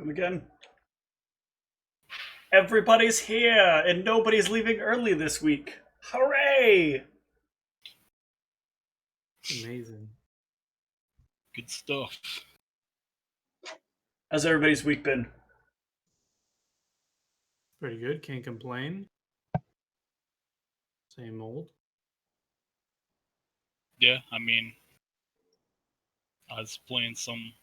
Welcome again. Everybody's here, and nobody's leaving early this week. Hooray! Amazing. Good stuff. How's everybody's week been? Pretty good. Can't complain. Same old. Yeah, I mean, I was playing some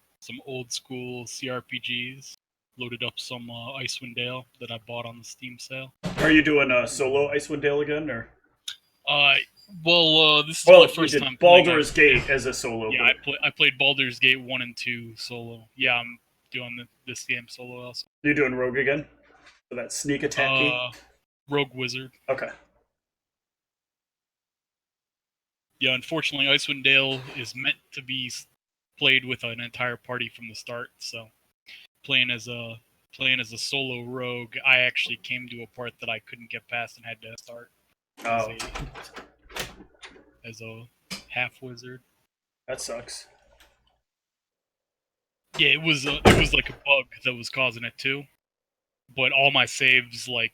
old school CRPGs. Loaded up some Icewind Dale that I bought on the Steam sale. Are you doing a solo Icewind Dale again, or? This is my first you time did Baldur's Gate as a solo. Yeah, I played Baldur's Gate 1 and 2 solo. Yeah, I'm doing this game solo also. You're doing Rogue again? For that sneak attack Rogue Wizard. Okay. Yeah, unfortunately, Icewind Dale is meant to be played with an entire party from the start. So, playing as a solo rogue, I actually came to a part that I couldn't get past and had to start as a half wizard. That sucks. Yeah, it was like a bug that was causing it too. But all my saves, no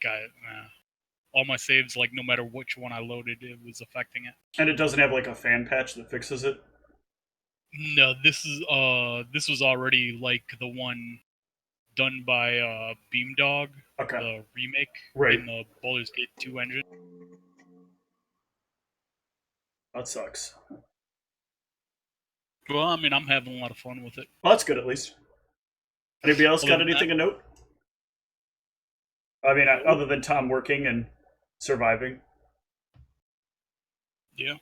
matter which one I loaded, it was affecting it. And it doesn't have like a fan patch that fixes it? No, this was already like the one done by Beamdog, the remake in the Baldur's Gate 2 engine. That sucks. Well, I mean, I'm having a lot of fun with it. Well, that's good at least. Anybody else got anything to note? I mean, other than Tom working and surviving. Yeah.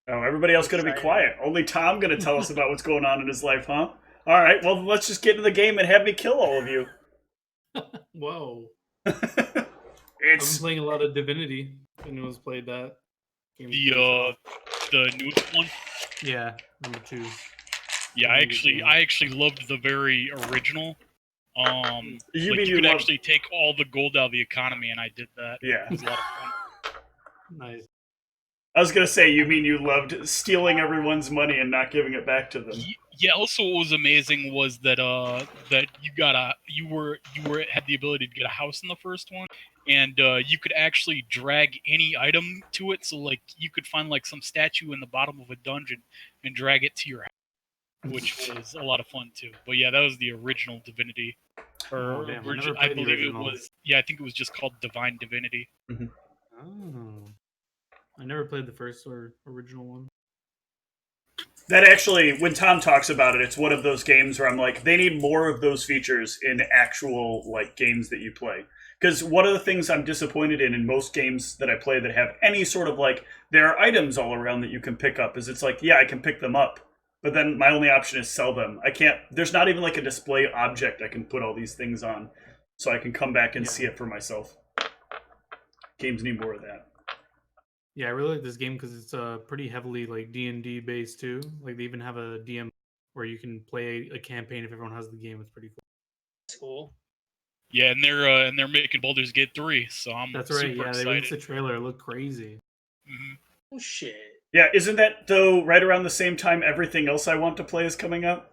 Oh, everybody else going to be quiet. Only Tom going to tell us about what's going on in his life, huh? All right, well, let's just get into the game and have me kill all of you. Whoa. I've been playing a lot of Divinity. Anyone's played that? The newest one? Yeah, number 2. Yeah, I actually loved the very original. You could actually take all the gold out of the economy, and I did that. Yeah. It was a lot of fun. Nice. I was going to say, you mean you loved stealing everyone's money and not giving it back to them. Yeah, also what was amazing was that that you had the ability to get a house in the first one, and you could actually drag any item to it. So like you could find like some statue in the bottom of a dungeon and drag it to your house, which was a lot of fun too. But yeah, that was the original Divinity. I believe it was. Yeah, I think it was just called Divine Divinity. Mm-hmm. Oh. I never played the first or original one. That actually, when Tom talks about it, it's one of those games where I'm like, they need more of those features in actual like games that you play. Because one of the things I'm disappointed in most games that I play that have any sort of like, there are items all around that you can pick up, is it's like, yeah, I can pick them up, but then my only option is sell them. I can't, there's not even like a display object I can put all these things on, so I can come back and see it for myself. Games need more of that. Yeah, I really like this game because it's pretty heavily like D&D based too. Like they even have a DM where you can play a campaign if everyone has the game. It's pretty cool. That's cool. Yeah, and they're making Baldur's Gate 3, so I'm That's super right. Yeah, excited. they released the trailer. It looked crazy. Mm-hmm. Oh shit. Yeah, isn't that though right around the same time everything else I want to play is coming out?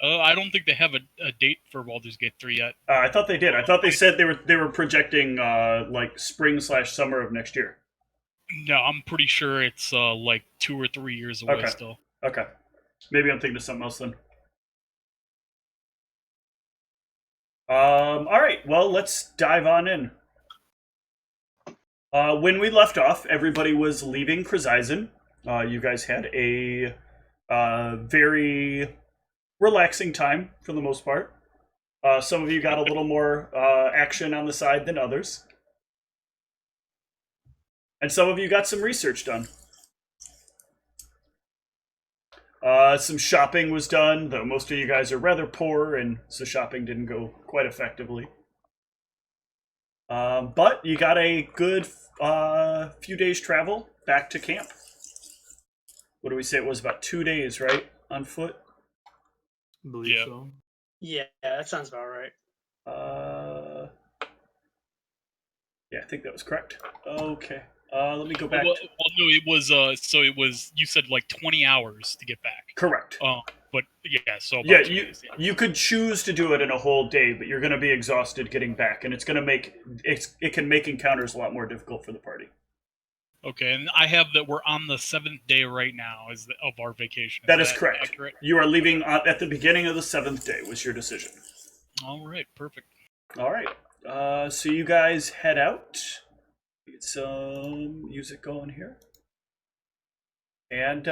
I don't think they have a date for Baldur's Gate 3 yet. I thought they did. I thought they said they were projecting like spring/summer of next year. No, I'm pretty sure it's like 2 or 3 years away still. Okay. Maybe I'm thinking of something else then. All right. Well, let's dive on in. When we left off, everybody was leaving Chrysaisen. You guys had a very relaxing time for the most part. Some of you got a little more action on the side than others. And some of you got some research done. Some shopping was done, though most of you guys are rather poor, and so shopping didn't go quite effectively. But you got a good few days travel back to camp. What do we say? It was about 2 days, right? On foot? I believe so. Yeah, that sounds about right. Yeah, I think that was correct. Okay. Let me go back. Well, no, it was. So it was. You said like 20 hours to get back. Correct. But yeah, so about Yeah, 2 days. Yeah. you could choose to do it in a whole day, but you're going to be exhausted getting back, and it can make encounters a lot more difficult for the party. Okay, and I have that we're on the 7th day right now of our vacation. That is correct. Accurate? You are leaving at the beginning of the 7th day. Was your decision? All right, perfect. All right. So you guys head out. Get some music going here. And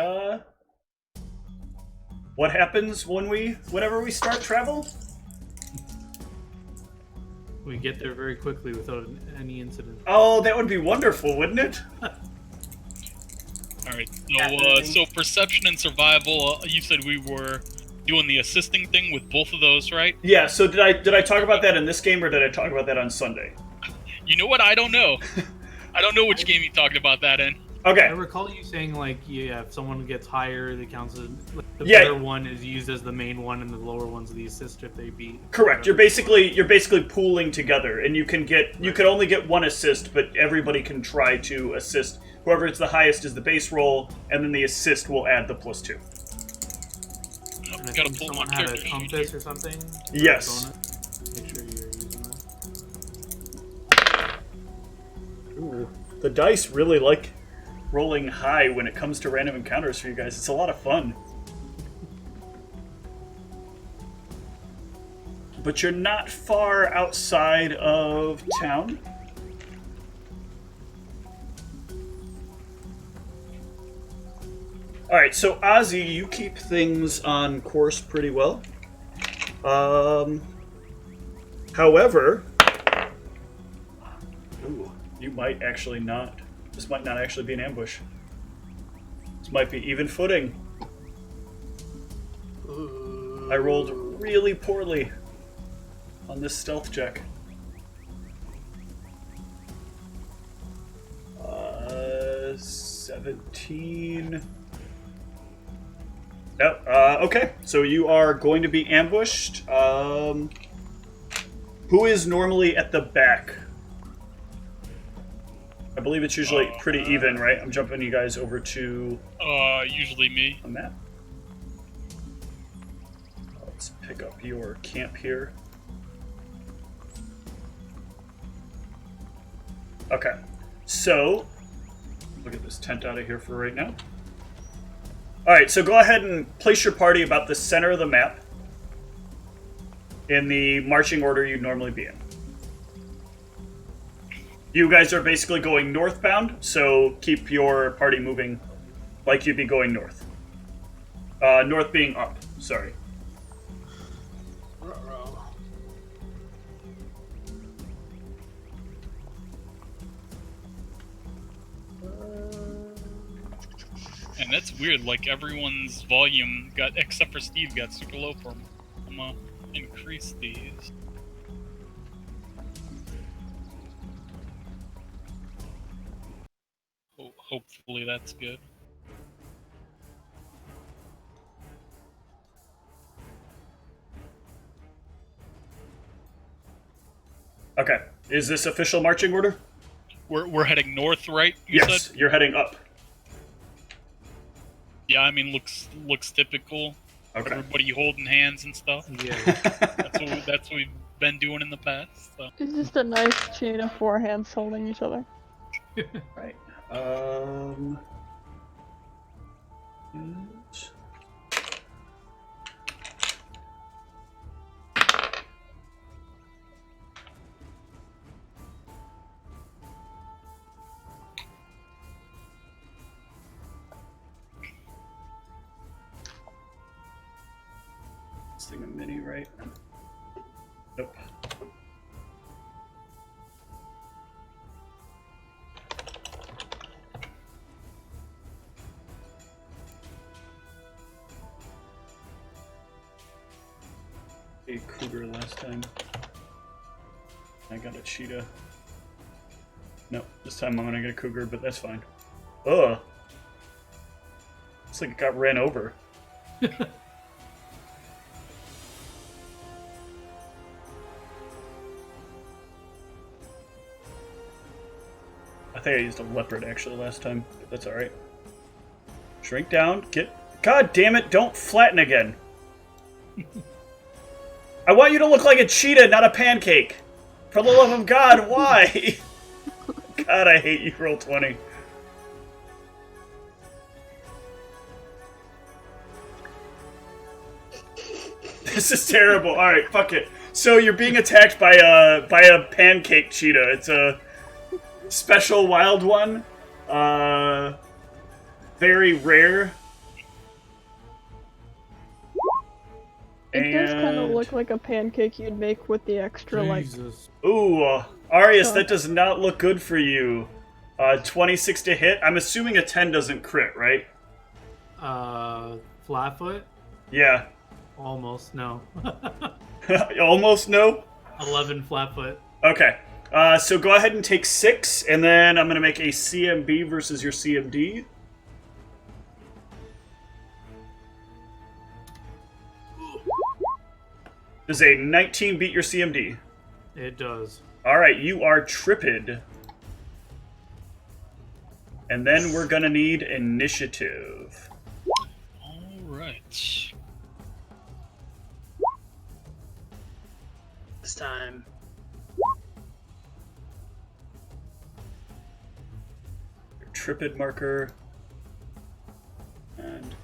what happens whenever we start travel? We get there very quickly without any incident. Oh, that would be wonderful, wouldn't it? All right. So perception and survival. You said we were doing the assisting thing with both of those, right? Yeah. So did I talk about that in this game, or did I talk about that on Sunday? You know what? I don't know. I don't know which game you talked about that in. Okay. I recall you saying, like, yeah, if someone gets higher, it counts as the Yeah. better one is used as the main one, and the lower one's the assist if they beat. Correct. You're basically pooling together, and you can only get one assist, but everybody can try to assist. Whoever it's the highest is the base roll, and then the assist will add the +2. And I Gotta think pull someone one had a character sheet compass or something. Yes. Bonus. Make sure you're using that. Ooh, the dice really like rolling high when it comes to random encounters for you guys. It's a lot of fun. But you're not far outside of town. Alright, so Ozzy, you keep things on course pretty well. However, you might actually not. This might not actually be an ambush. This might be even footing. I rolled really poorly on this stealth check. 17. No. Okay. So you are going to be ambushed. Who is normally at the back? I believe it's usually pretty even, right? I'm jumping you guys over to Usually me. a map. Let's pick up your camp here. Okay. So, look at this tent out of here for right now. Alright, so go ahead and place your party about the center of the map in the marching order you'd normally be in. You guys are basically going northbound, so keep your party moving like you'd be going north. North being up, sorry. And that's weird. Like everyone's volume got, except for Steve, got super low for him. I'm gonna increase these. Hopefully that's good. Okay, is this official marching order? We're heading north, right? You Yes, said? you're heading up. Yeah, I mean looks typical. Okay. Everybody holding hands and stuff. Yeah. That's what we've been doing in the past. So. It's just a nice chain of four hands holding each other. Right. This thing a mini, right? Nope. A cougar last time. I got a cheetah. No, this time I'm gonna get a cougar, but that's fine. Ugh. Looks like it got ran over. I think I used a leopard actually last time, but that's alright. Shrink down, get... God damn it, don't flatten again. I want you to look like a cheetah, not a pancake. For the love of God, why? God, I hate you, Roll20. This is terrible. All right, fuck it. So you're being attacked by a pancake cheetah. It's a special wild one. Very rare. It does kind of And- look like a pancake you'd make with the extra, Jesus. Ooh, Arius, So- that does not look good for you. 26 to hit. I'm assuming a 10 doesn't crit, right? Flatfoot? Yeah. Almost, no. Almost no? 11 flatfoot. Okay. So go ahead and take 6, and then I'm going to make a CMB versus your CMD. Does a 19 beat your CMD? It does. Alright, you are tripped. And then we're going to need initiative. Alright. This time. Your tripped marker. And...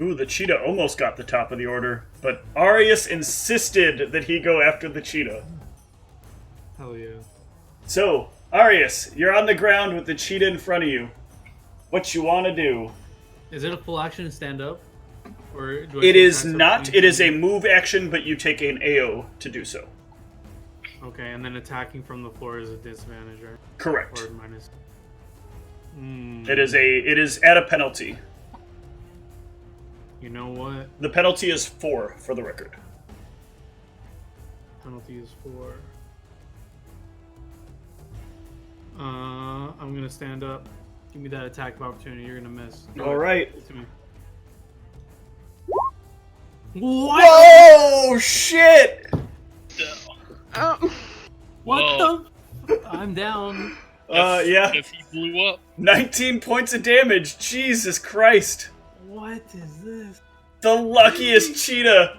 Ooh, the cheetah almost got the top of the order, but Arius insisted that he go after the cheetah. Hell yeah. So, Arius, you're on the ground with the cheetah in front of you. What you want to do? Is it a full action stand up? Or do I It take is attacks not. up It is a anytime? move action, but you take an AO to do so. Okay, and then attacking from the floor is a disadvantage, right? Correct. Or minus. It is at a penalty. You know what? The penalty is 4 for the record. Penalty is 4. I'm gonna stand up. Give me that attack of opportunity. You're gonna miss. All right. Give it to me. What? Whoa! Shit! What Whoa. the? I'm down. Yeah. Guess he blew up. 19 points of damage. Jesus Christ! What is this? The luckiest cheetah.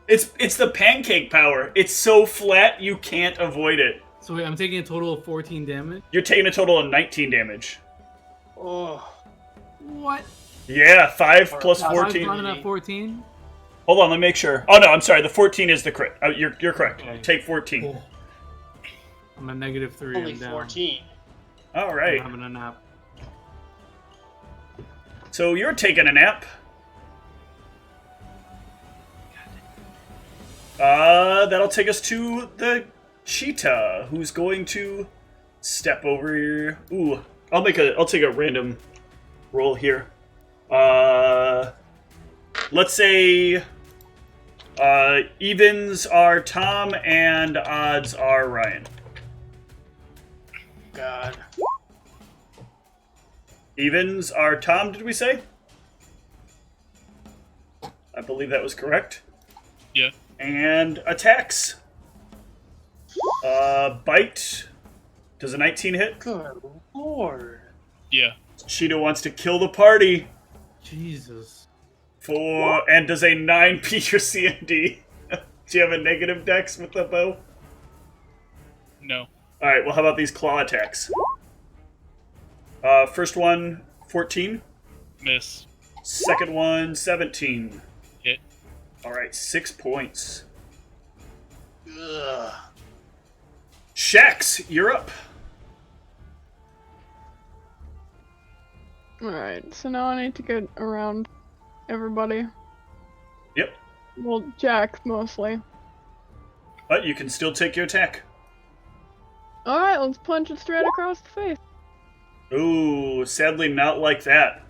It's the pancake power. It's so flat you can't avoid it. So wait, I'm taking a total of 14 damage. You're taking a total of 19 damage. Oh. What? Yeah, 5 plus Five 14. I'm at 14. Hold on, let me make sure. Oh no, I'm sorry. The 14 is the crit. You're correct. Okay. Take 14. Oh. I'm at -3. Only I'm down. 14. All right. I'm having a nap. So you're taking a nap. That'll take us to the cheetah, who's going to step over here. Ooh, I'll take a random roll here. Let's say evens are Tom and odds are Ryan. God. Evens are Tom, did we say? I believe that was correct. Yeah. And attacks. Bite. Does a 19 hit? Good lord. Yeah. Cheetah wants to kill the party. Jesus. And does a 9 beat your CMD? Do you have a negative dex with the bow? No. Alright, well how about these claw attacks? First one, 14. Miss. Second one, 17. Hit. Alright, 6 points. Ugh. Shax, you're up. Alright, so now I need to get around everybody. Yep. Well, Jack, mostly. But you can still take your attack. Alright, let's punch it straight across the face. Ooh, sadly not like that.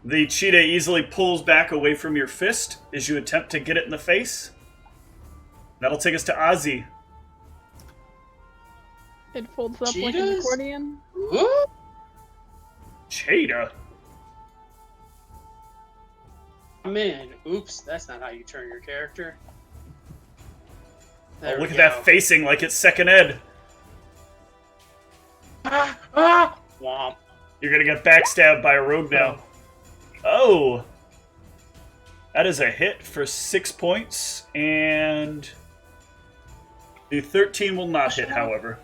The cheetah easily pulls back away from your fist as you attempt to get it in the face. That'll take us to Ozzy. It folds up like an Cheetahs? accordion. Ooh. Cheetah? Man, oops, that's not how you turn your character. Oh, There look we at that go. facing like it's second ed. Ah, ah, womp. You're gonna get backstabbed by a rogue now. Oh! That is a hit for 6 points, and the 13 will not hit, however.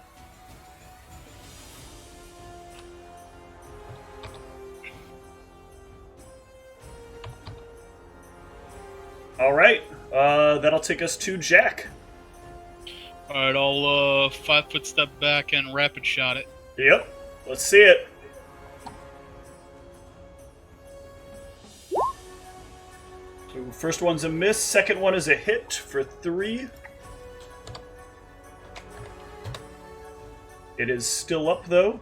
Alright, that'll take us to Jack. Alright, I'll 5-foot step back and rapid shot it. Yep, let's see it. So first one's a miss, second one is a hit for 3. It is still up, though.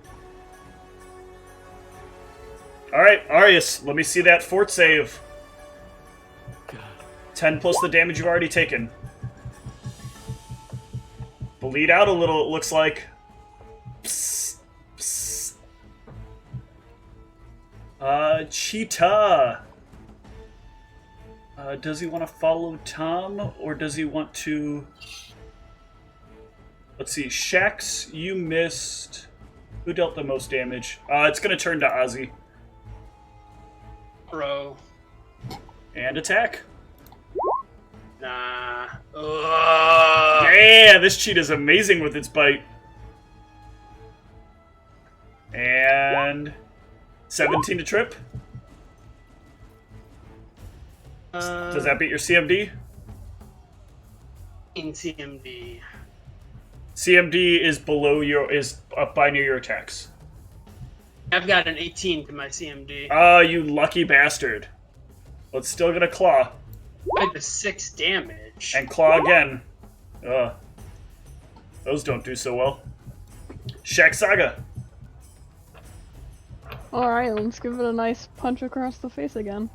Alright, Arius, let me see that fort save. 10 plus the damage you've already taken. Bleed out a little, it looks like. Psst, psst. Cheetah. Does he want to follow Tom, or does he want to... Let's see, Shax, you missed. Who dealt the most damage? It's going to turn to Ozzy. Bro. And attack. Nah. Ugh. Yeah, this cheetah's amazing with its bite. And 17 to trip. Does that beat your CMD? In CMD. CMD is below your up by near your attacks. I've got an 18 to my CMD. You lucky bastard. Well, it's still gonna claw. I did 6 damage. And claw again. Those don't do so well. Shaq Saga. Alright, let's give it a nice punch across the face again.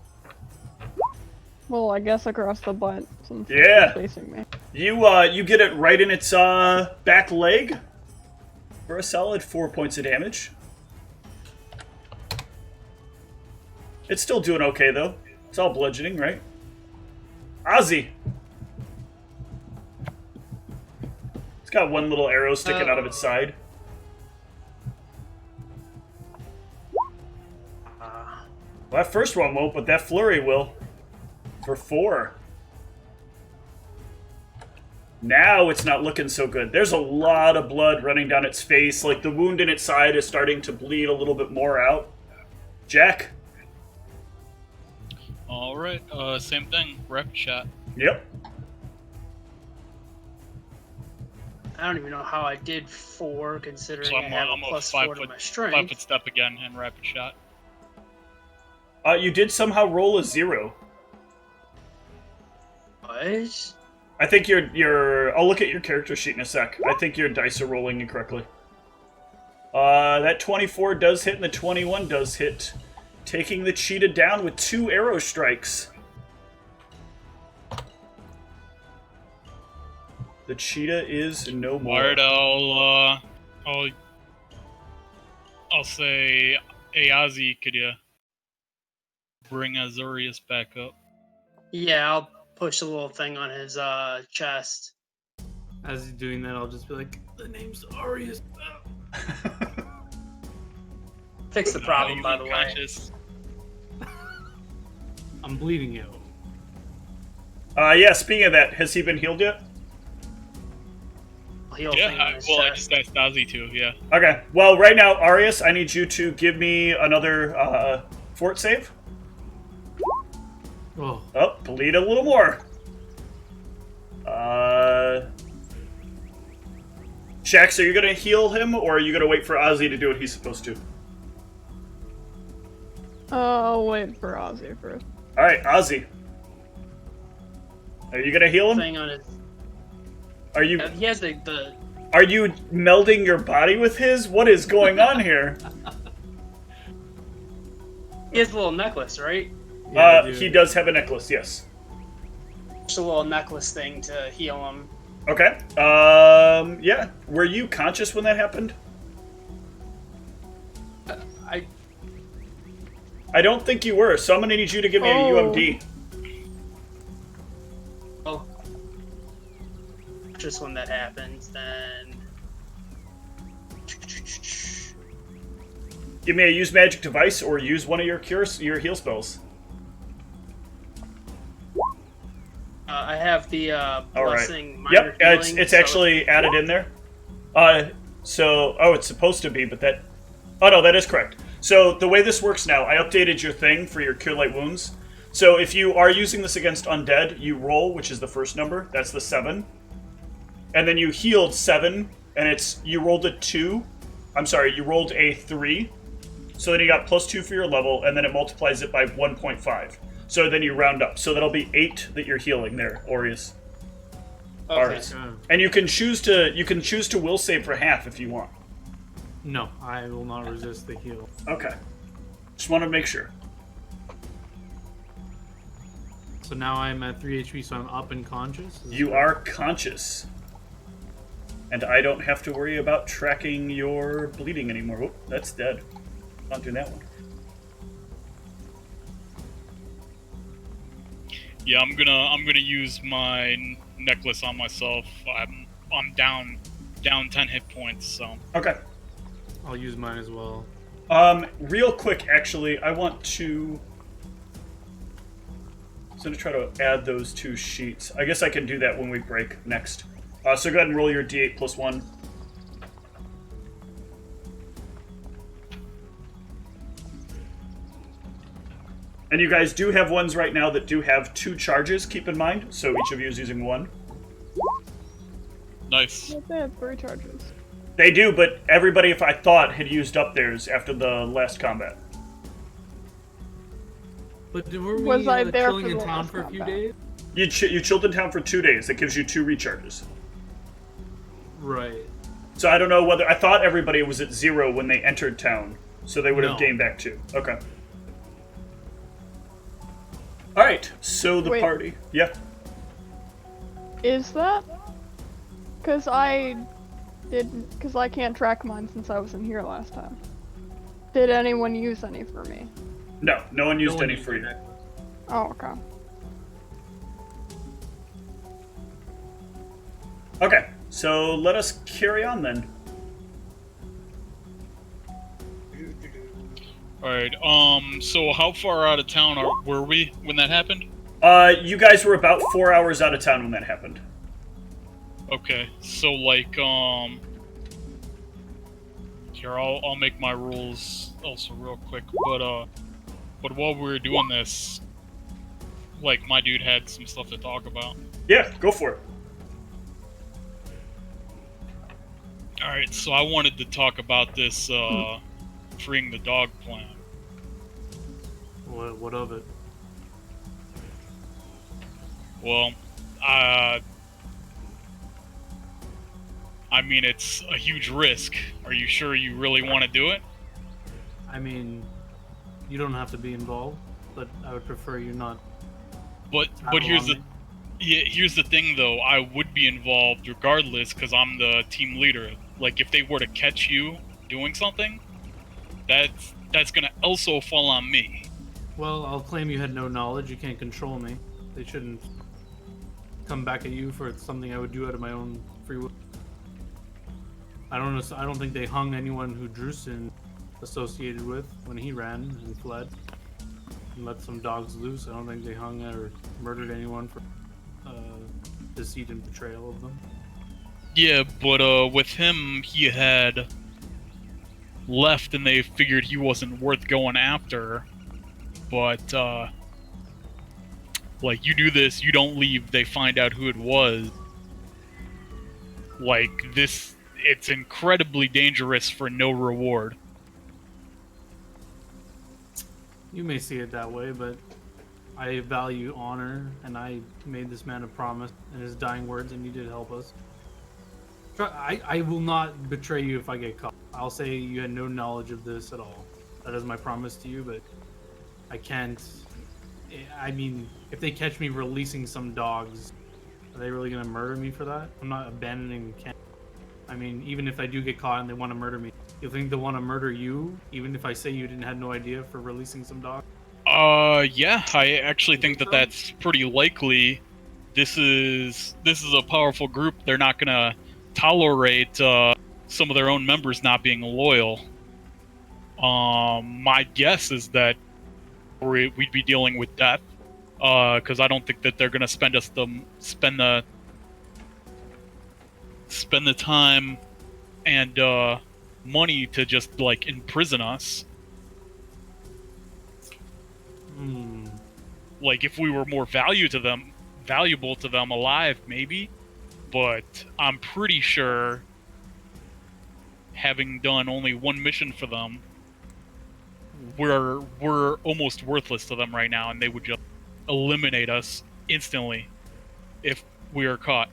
Well, I guess across the butt, since Yeah. it's facing me. You get it right in its back leg for a solid 4 points of damage. It's still doing okay though. It's all bludgeoning, right? Ozzy. It's got one little arrow sticking out of its side. Well, that first one won't, but that flurry will. For 4. Now it's not looking so good. There's a lot of blood running down its face. Like, the wound in its side is starting to bleed a little bit more out. Jack? Alright, same thing. Rapid shot. Yep. I don't even know how I did 4, considering So I have a I'm plus 5 4 to foot, my strength. 5-foot step again and rapid shot. You did somehow roll a 0. What? I think your I'll look at your character sheet in a sec. I think your dice are rolling incorrectly. That 24 does hit and the 21 does hit. Taking the cheetah down with 2 arrow strikes. The cheetah is no more. Alright, I'll say, hey Ozzy, could you bring Azorius back up? Yeah, I'll push a little thing on his chest. As he's doing that, I'll just be like, the name's Arius. Fix the problem, He's by the way. unconscious. I'm bleeding out. Yeah, speaking of that, has he been healed yet? Heal Yeah, thing on his I chest. just asked Ozzy to, yeah. Okay, well, right now, Arius, I need you to give me another fort save. Oh, Oh, bleed a little more. Shax, are you going to heal him, or are you going to wait for Ozzy to do what he's supposed to? I'll wait for Ozzy first. Alright, Ozzy. Are you going to heal him? Thing on his. Are you He has the are you melding your body with his? What is going on here? he has a little necklace, right? yeah, dude. He does have a necklace, yes. Just a little necklace thing to heal him. Okay. Yeah. Were you conscious when that happened? I don't think you were, so I'm gonna need you to give me a UMD. Oh. Just when that happens, then. Give me a use magic device or use one of your heal spells. I have the All blessing. right. Minor Yep, healing, it's so actually added in there. It's supposed to be, but that... Oh, no, that is correct. So the way this works now, I updated your thing for your Cure Light Wounds. So if you are using this against undead, you roll, which is the first number. That's the 7. And then you healed 7, and you rolled a 2. I'm sorry, you rolled a 3. So then you got +2 for your level, and then it multiplies it by 1.5. So then you round up. So that'll be 8 that you're healing there, Aureus. Okay. Aureus. And you can choose to will save for half if you want. No, I will not resist the heal. Okay. Just want to make sure. So now I'm at 3 HP, so I'm up and conscious? You are conscious. And I don't have to worry about tracking your bleeding anymore. Oh, that's dead. Not doing that one. Yeah, I'm gonna use my necklace on myself. I'm down 10 hit points, so. Okay. I'll use mine as well. Real quick, actually, I want to... I'm going to try to add those 2 sheets. I guess I can do that when we break next. So go ahead and roll your d8 plus 1. And you guys do have ones right now that do have 2 charges, keep in mind. So each of you is using 1. Nice. They have 3 charges. They do, but everybody, if I thought, had used up theirs after the last combat. But were we Was I there chilling for in the town last for a few combat? days? You chilled in town for 2 days. That gives you 2 recharges. Right. So I don't know whether... I thought everybody was at 0 when they entered town. So they would have No. gained back 2. Okay. Alright, so the Wait. party... Yeah. Is that? Because I can't track mine since I wasn't here last time. Did anyone use any for me? No, no one used No one any used for the you. necklace. Oh, okay. Okay, so let us carry on then. Alright, so how far out of town were we when that happened? You guys were about 4 hours out of town when that happened. Okay, so like, here, I'll make my rules also real quick, but while we were doing this, like, my dude had some stuff to talk about. Yeah, go for it. Alright, so I wanted to talk about this, freeing the dog plan. What of it? Well, I mean, it's a huge risk. Are you sure you really want to do it? I mean, you don't have to be involved, but I would prefer you not. But here's the thing though. I would be involved regardless because I'm the team leader. Like if they were to catch you doing something, that's gonna also fall on me. Well, I'll claim you had no knowledge. You can't control me. They shouldn't come back at you for something I would do out of my own free will. I don't know. I don't think they hung anyone who Drusen associated with when he ran and fled and let some dogs loose. I don't think they hung or murdered anyone for deceit and betrayal of them. Yeah, but with him, he had left and they figured he wasn't worth going after. But, like, you do this, you don't leave, they find out who it was. Like, this, it's incredibly dangerous for no reward. You may see it that way, but I value honor, and I made this man a promise in his dying words, and he did help us. I will not betray you if I get caught. I'll say you had no knowledge of this at all. That is my promise to you, but I can't... I mean, if they catch me releasing some dogs, are they really going to murder me for that? I'm not abandoning camp. I mean, even if I do get caught and they want to murder me, you think they'll want to murder you, even if I say you didn't have no idea for releasing some dogs? Yeah, I actually think that that's pretty likely. This is a powerful group. They're not gonna tolerate some of their own members not being loyal. My guess is that we'd be dealing with death, because I don't think that they're gonna spend the time and money to just like imprison us. Like if we were more valuable to them alive, maybe. But I'm pretty sure, having done only one mission for them, we're almost worthless to them right now, and they would just eliminate us instantly if we are caught.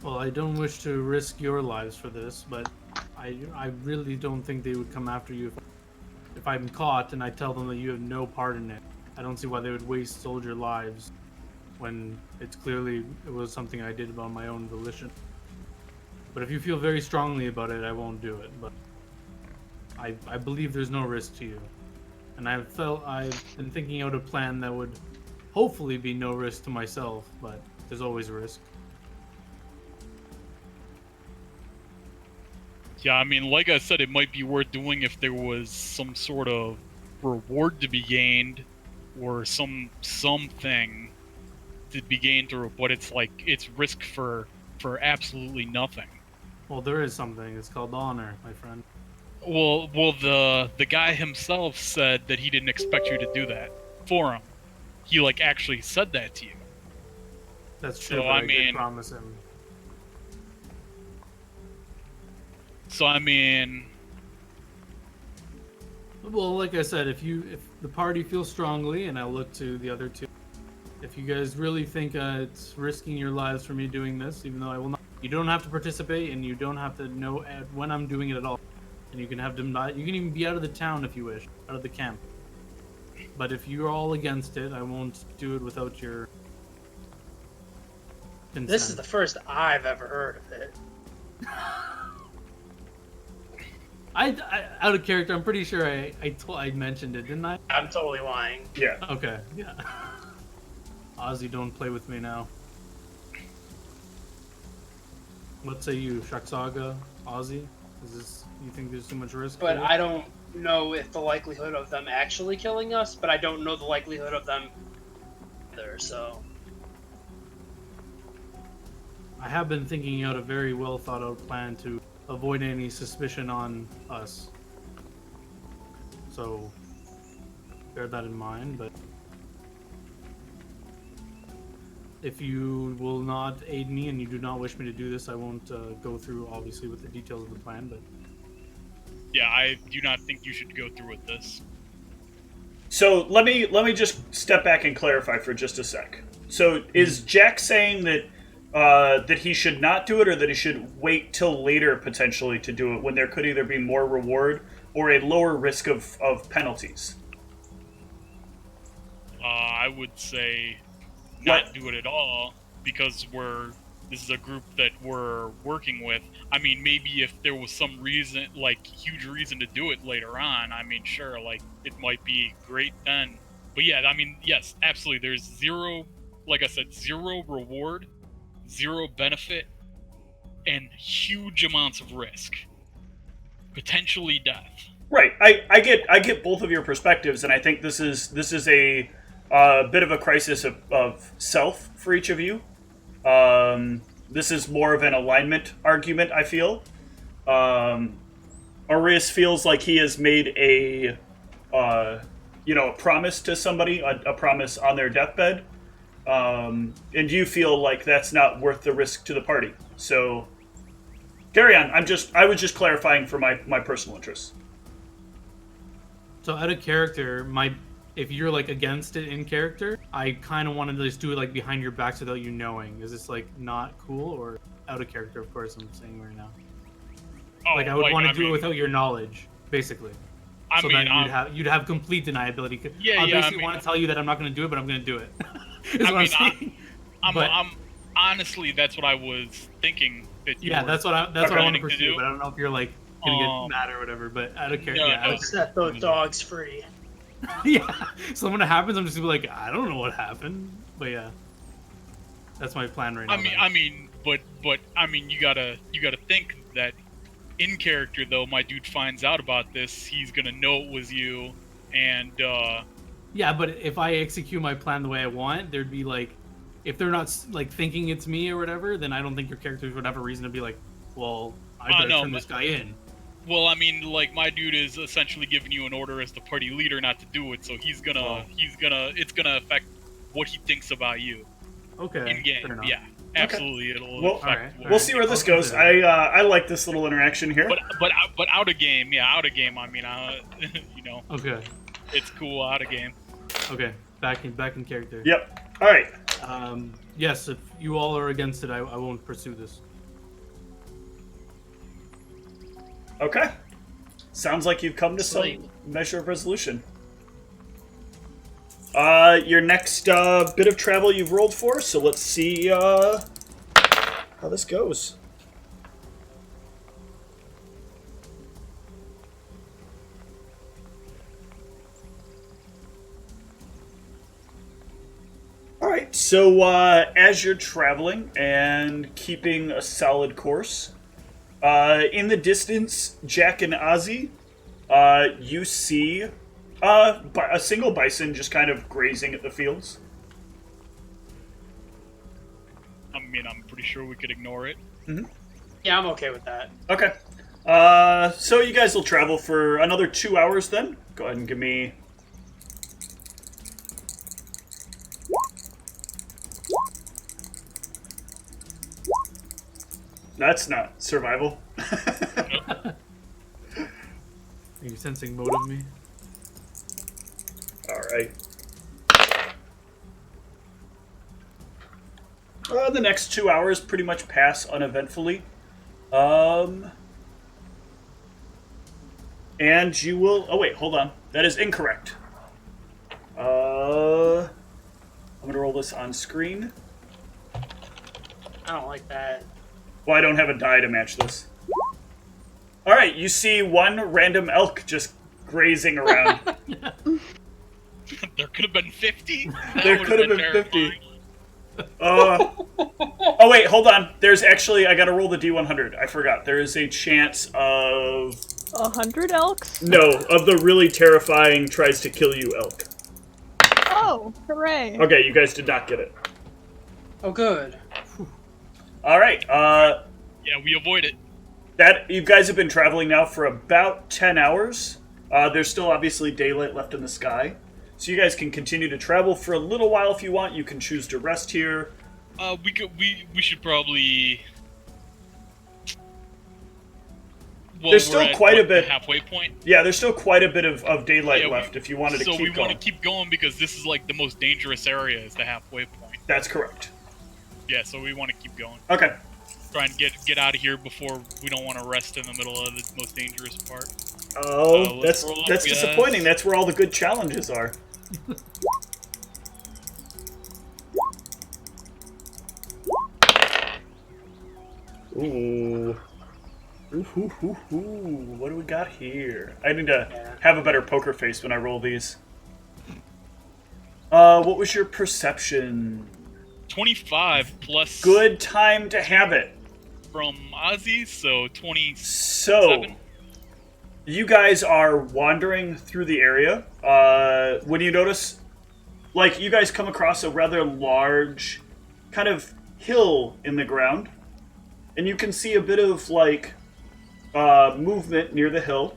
Well, I don't wish to risk your lives for this, but I really don't think they would come after you if I'm caught and I tell them that you have no part in it. I don't see why they would waste soldier lives when it was something I did on my own volition. But if you feel very strongly about it, I won't do it. But I believe there's no risk to you. And I've been thinking out a plan that would hopefully be no risk to myself, but there's always a risk. Yeah, I mean, like I said, it might be worth doing if there was some sort of reward to be gained, or something to be gained through. But it's risk for absolutely nothing. Well, there is something. It's called honor, my friend. Well, the guy himself said that he didn't expect you to do that for him. He actually said that to you. That's true. So, but I did promise him. So I mean, well, like I said, if the party feels strongly, and I look to the other two, if you guys really think it's risking your lives for me doing this, even though I will not, you don't have to participate, and you don't have to know when I'm doing it at all, and you can have them not. You can even be out of the town if you wish, out of the camp. But if you're all against it, I won't do it without your consent. This is the first I've ever heard of it. I out of character, I'm pretty sure I mentioned it, didn't I? I'm totally lying. Yeah. Okay, yeah. Ozzy, don't play with me now. What say you, Shaksaga, Ozzy? You think there's too much risk? But I don't know if the likelihood of them actually killing us, but I don't know the likelihood of them either, so... I have been thinking out a very well thought out plan to avoid any suspicion on us. So, bear that in mind, but if you will not aid me and you do not wish me to do this, I won't go through, obviously, with the details of the plan, but... Yeah, I do not think you should go through with this. So let me just step back and clarify for just a sec. So is Jack saying that that he should not do it, or that he should wait till later potentially to do it, when there could either be more reward or a lower risk of penalties? I would say not do it at all, because this is a group that we're working with. I mean, maybe if there was some reason, huge reason to do it later on, I mean, sure, it might be great then. But yeah, I mean, yes, absolutely. There's zero, like I said, zero reward, zero benefit, and huge amounts of risk. Potentially death. Right. I get both of your perspectives, and I think this is a bit of a crisis of self for each of you. This is more of an alignment argument, I feel. Arius feels like he has made a promise to somebody, a promise on their deathbed. And you feel like that's not worth the risk to the party. So, carry on. I was just clarifying for my personal interests. So out of character, if you're against it in character, I kind of wanted to just do it behind your backs without you knowing. Is this not cool, or out of character? Of course, I'm saying right now. Oh, I would want to do it without your knowledge, basically. So that you'd have complete deniability. I basically want to tell you that I'm not going to do it, but I'm going to do it. I'm honestly, that's what I was thinking. That's what I want to pursue. But I don't know if you're gonna get mad or whatever. But out of character, set those dogs free. Yeah. So when it happens, I'm just gonna be I don't know what happened. But yeah, that's my plan right now. But you gotta think that in character, though, my dude finds out about this, he's gonna know it was you, and Yeah, but if I execute my plan the way I want, there'd be like, if they're not like thinking it's me or whatever, then I don't think your characters would have a reason to be like, well, I better no, turn this guy in. well, I mean, like, my dude is essentially giving you an order as the party leader not to do it, so it's gonna affect what he thinks about you Okay. in game. fair enough. Yeah, absolutely, it'll Well, affect. alright, what- We'll see where this I'll goes. consider I like this little interaction here. But out of game, out of game. I mean, Okay. it's cool out of game. Okay. Back in character. Yep. All right. Yes, if you all are against it, I won't pursue this. Okay. Sounds like you've come to some Sweet. measure of resolution. Your next bit of travel you've rolled for, so let's see how this goes. Alright, so as you're traveling and keeping a solid course, in the distance, Jack and Ozzy, you see a single bison just kind of grazing at the fields. I mean, I'm pretty sure we could ignore it. Yeah, I'm okay with that. Okay. So you guys will travel for another 2 hours then. Go ahead and give me... That's not survival. Are you sensing motive me? Alright. The next 2 hours pretty much pass uneventfully. And you will... Oh, wait, hold on. That is incorrect. I'm going to roll this on screen. I don't like that. Well, I don't have a die to match this. Alright, you see one random elk just grazing around. There could have been 50. There could have been 50. Oh wait, hold on. There's actually, I gotta roll the D100. I forgot. There is a chance of... 100 elks? No, of the really terrifying tries to kill you elk. Oh, hooray. Okay, you guys did not get it. Oh, good. Alright, Yeah, we avoid it. that you guys have been traveling now for about 10 hours. There's still obviously daylight left in the sky. So you guys can continue to travel for a little while if you want. You can choose to rest here. We should probably. Well, There's we're still at, quite a what, bit- the halfway point. Yeah, there's still quite a bit of daylight Yeah, left if you wanted to So keep we going. want to keep going because this is like the most dangerous area is the halfway point. That's correct. Yeah, so we want to keep going. Okay. Try and get out of here before we don't want to rest in the middle of the most dangerous part. Oh, let's roll up, that's guys. disappointing. That's where all the good challenges are. Ooh. Ooh. What do we got here? I need to have a better poker face when I roll these. What was your perception? 25 plus Good time to have it. from Ozzy, so 27. So, you guys are wandering through the area. When you notice, like, you guys come across a rather large kind of hill in the ground. And you can see a bit of, like, movement near the hill.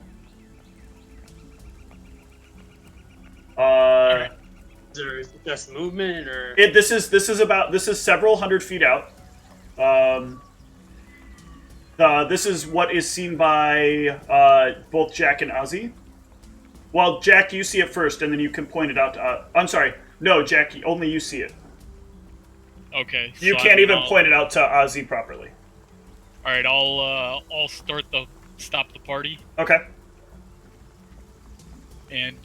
Is there just movement or? This is several hundred feet out. This is what is seen by both Jack and Ozzy. Well, Jack, you see it first, and then you can point it out to. I'm sorry, no, Jack, only you see it. Okay. You so can't even I'll- point it out to Ozzy properly. All right, I'll stop the party, Okay. and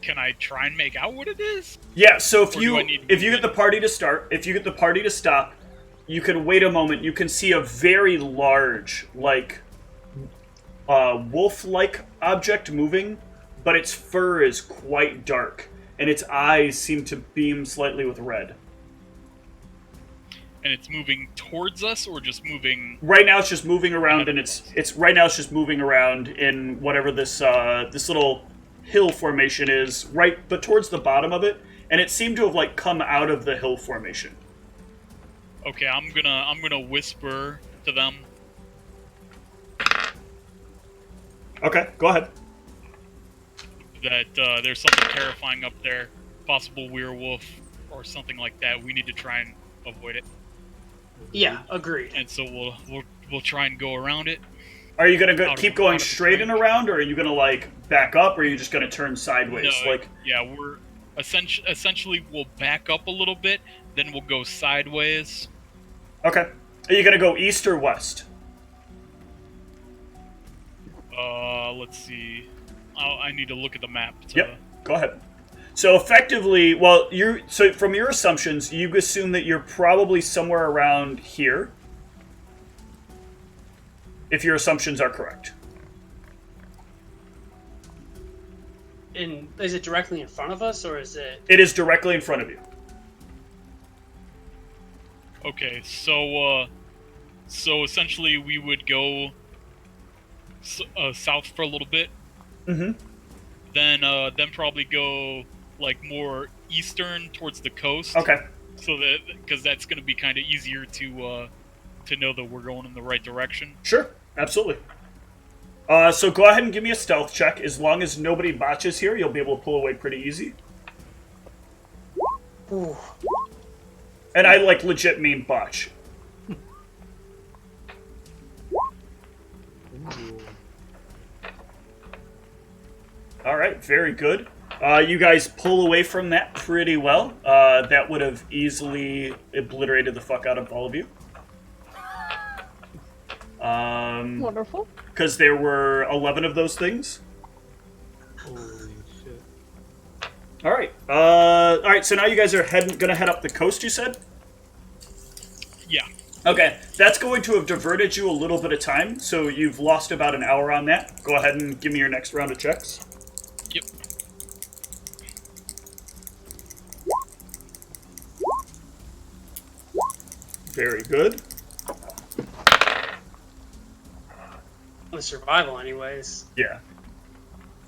can I try and make out what it is? Yeah. So if Or do I you need if you get the party to start, if you get the party to stop, you can wait a moment. You can see a very large, like, wolf-like object moving, but its fur is quite dark, and its eyes seem to beam slightly with red. And it's moving towards us, or just moving? Right now, it's just moving around, and it's right now it's just moving around in whatever this this little hill formation is, right, but towards the bottom of it, and it seemed to have like come out of the hill formation. Okay, I'm gonna whisper to them. Okay, go ahead. That there's something terrifying up there, possible werewolf or something like that. We need to try and avoid it. Yeah, agreed. And so we'll try and go around it. Are you gonna keep going straight and around, or are you gonna like back up, or are you just gonna turn sideways? No, yeah, we're essentially we'll back up a little bit, then we'll go sideways. Okay. Are you gonna go east or west? Let's see. I need to look at the map. Yep. Go ahead. So effectively, well, so from your assumptions, you assume that you're probably somewhere around here, if your assumptions are correct. Is it directly in front of us, or is it? It is directly in front of you. Okay, so essentially we would go south for a little bit. Mm-hmm. Then probably go like more eastern towards the coast. Okay. So that because that's going to be kind of easier to know that we're going in the right direction. Sure. Absolutely. So go ahead and give me a stealth check. As long as nobody botches here, you'll be able to pull away pretty easy. Ooh. And I like legit mean botch. All right, very good. You guys pull away from that pretty well. That would have easily obliterated the fuck out of all of you. Wonderful. Because there were 11 of those things. Holy shit. All right. All right. So now you guys are gonna head up the coast. You said. Yeah. Okay, that's going to have diverted you a little bit of time. So you've lost about an hour on that. Go ahead and give me your next round of checks. Yep. Very good. The survival, anyways. Yeah.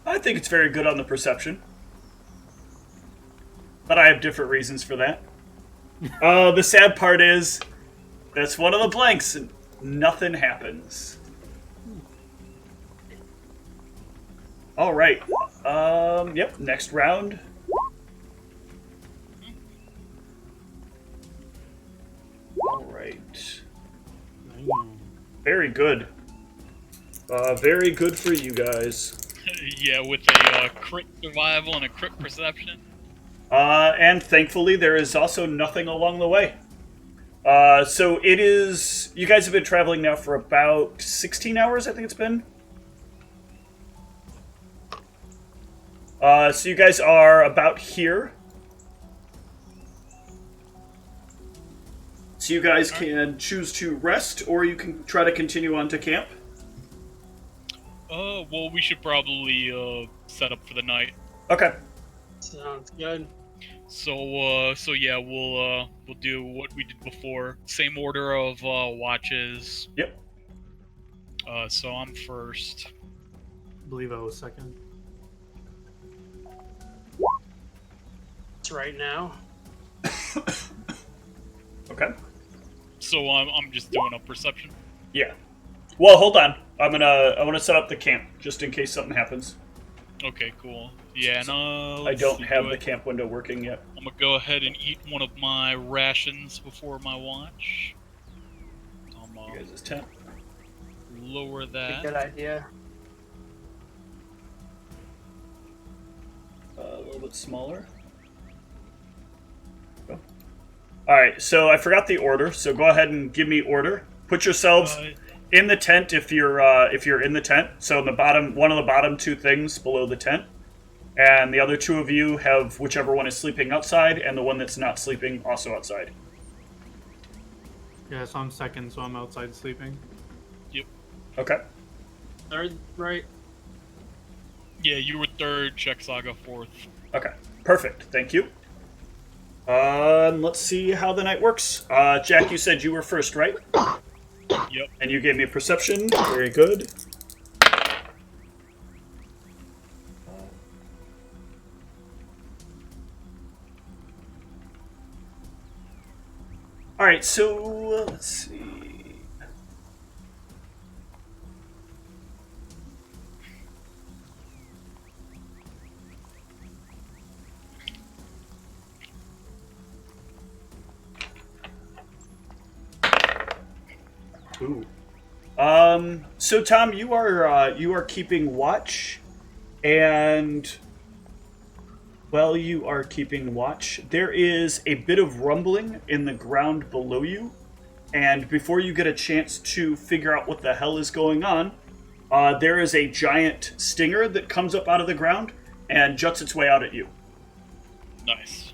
I think it's very good on the perception. But I have different reasons for that. The sad part is, that's one of the blanks, and nothing happens. Alright. Yep, next round. Alright. Very good. Very good for you guys. Yeah, with a crit survival and a crit perception. And thankfully, there is also nothing along the way. So it is... You guys have been traveling now for about 16 hours, I think it's been. So you guys are about here. So you guys can choose to rest, or you can try to continue on to camp. Well, we should probably set up for the night. Okay. Sounds good. So yeah, we'll do what we did before. Same order of watches. Yep. So I'm first. I believe I was second. It's right now. Okay. So I'm just doing a perception. Yeah. Well, hold on. I want to set up the camp just in case something happens. Okay, cool. Yeah, no. I don't have the camp window working yet. I'm gonna go ahead and eat one of my rations before my watch. You guys' tent. Lower that. Good idea. A little bit smaller. Go. All right. So I forgot the order. So go ahead and give me order. Put yourselves in the tent if you're in the tent. So in the bottom, one of the bottom two things below the tent, and the other two of you have whichever one is sleeping outside, and the one that's not sleeping also outside. Yeah, so I'm second, so I'm outside sleeping. Yep. Okay. Third, right? Yeah, you were third, Czech Saga fourth. Okay. Perfect. Thank you. Let's see how the night works. Jack, you said you were first, right? Yep. And you gave me a perception. Very good. All right, so let's see. Ooh. So Tom, you are keeping watch, and while you are keeping watch, there is a bit of rumbling in the ground below you, and before you get a chance to figure out what the hell is going on, there is a giant stinger that comes up out of the ground and juts its way out at you. Nice.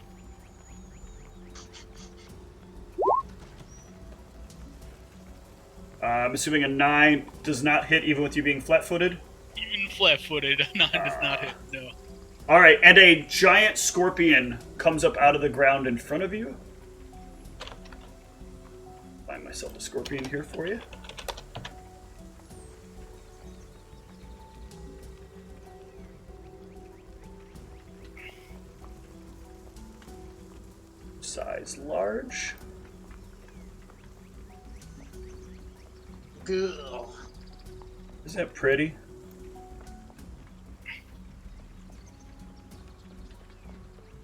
I'm assuming a 9 does not hit even with you being flat-footed. Even flat-footed, 9 does not hit. No. All right, and a giant scorpion comes up out of the ground in front of you. Find myself a scorpion here for you. Size large. Ugh. Isn't that pretty?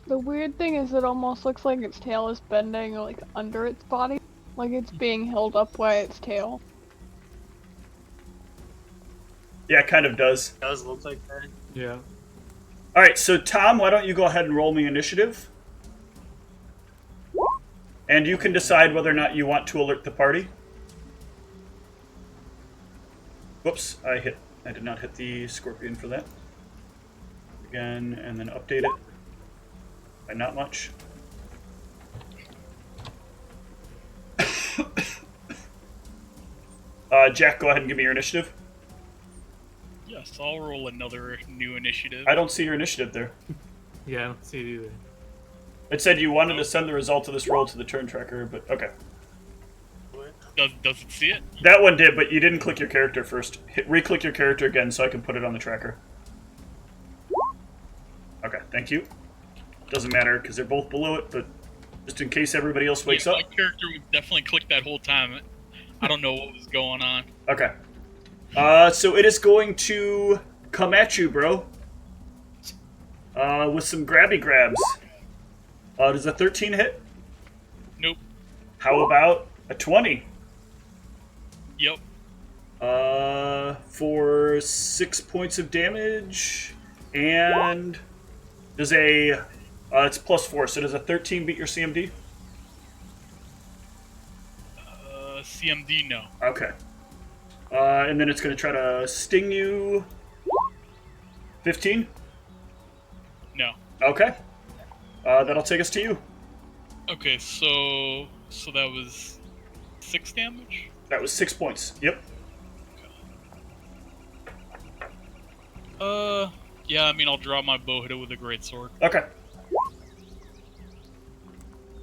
The weird thing is it almost looks like its tail is bending like under its body. Like it's being held up by its tail. Yeah, it kind of does. It does look like that. Yeah. All right, so Tom, why don't you go ahead and roll me initiative? And you can decide whether or not you want to alert the party. Whoops, I did not hit the scorpion for that. Again, and then update it. By not much. Jack, go ahead and give me your initiative. Yes, I'll roll another new initiative. I don't see your initiative there. Yeah, I don't see it either. It said you wanted to send the result of this roll to the turn tracker, but okay. Does it see it? That one did, but you didn't click your character first. Re-click your character again so I can put it on the tracker. Okay, thank you. Doesn't matter, because they're both below it, but just in case everybody else wakes up. My character would definitely click that whole time. I don't know what was going on. Okay. So it is going to come at you, bro. With some grabby grabs. Does a 13 hit? Nope. How about a 20? Yep. For 6 points of damage, and does a it's +4, so does a 13 beat your CMD? CMD, no. Okay. And then it's going to try to sting you. 15? No. Okay. That'll take us to you. Okay, so that was 6 damage? That was 6 points. Yep. Yeah, I mean, I'll drop my bow, hit it with a greatsword. Okay.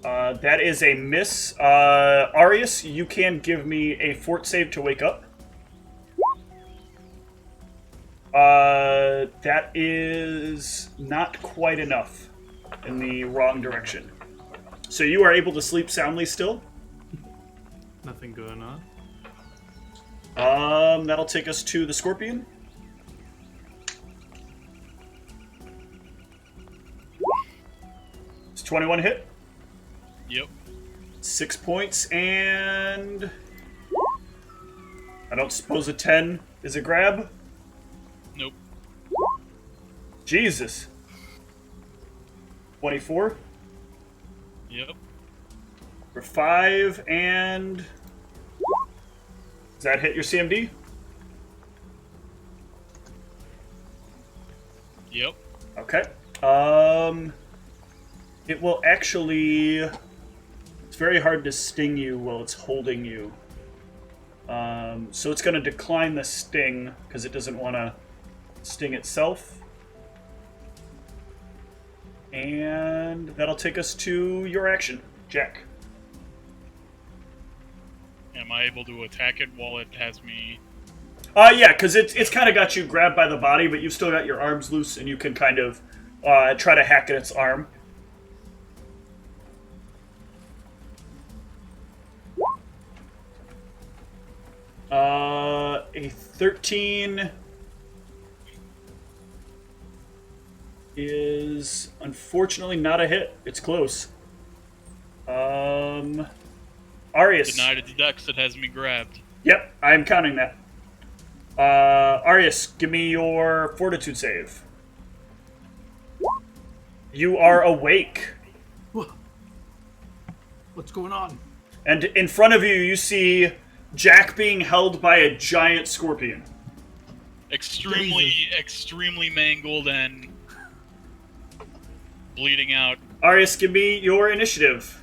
That is a miss. Arius, you can give me a fort save to wake up. That is not quite enough in the wrong direction. So you are able to sleep soundly still. Nothing going on. That'll take us to the scorpion. It's 21 hit. Yep. 6 points, and I don't suppose a 10 is a grab? Nope. Jesus. 24 Yep. for 5, and does that hit your CMD? Yep. Okay. It will actually... It's very hard to sting you while it's holding you. So it's going to decline the sting, because it doesn't want to sting itself. And that'll take us to your action, Jack. Am I able to attack it while it has me? Yeah, because it's kind of got you grabbed by the body, but you've still got your arms loose, and you can kind of try to hack at its arm. A 13 is unfortunately not a hit. It's close. Arius. Denied its dex that has me grabbed. Yep, I'm counting that. Arius, give me your fortitude save. You are awake. What's going on? And in front of you, you see Jack being held by a giant scorpion. Extremely mangled and bleeding out. Arius, give me your initiative.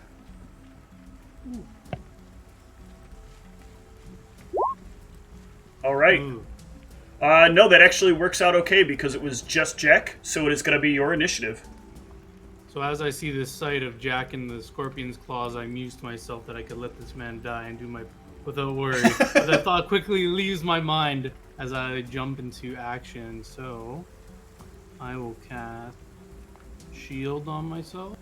All right. Ooh. No, that actually works out okay because it was just Jack, so it is going to be your initiative. So as I see this sight of Jack in the scorpion's claws, I mused to myself that I could let this man die and do my without worry. But that thought quickly leaves my mind as I jump into action. So I will cast Shield on myself.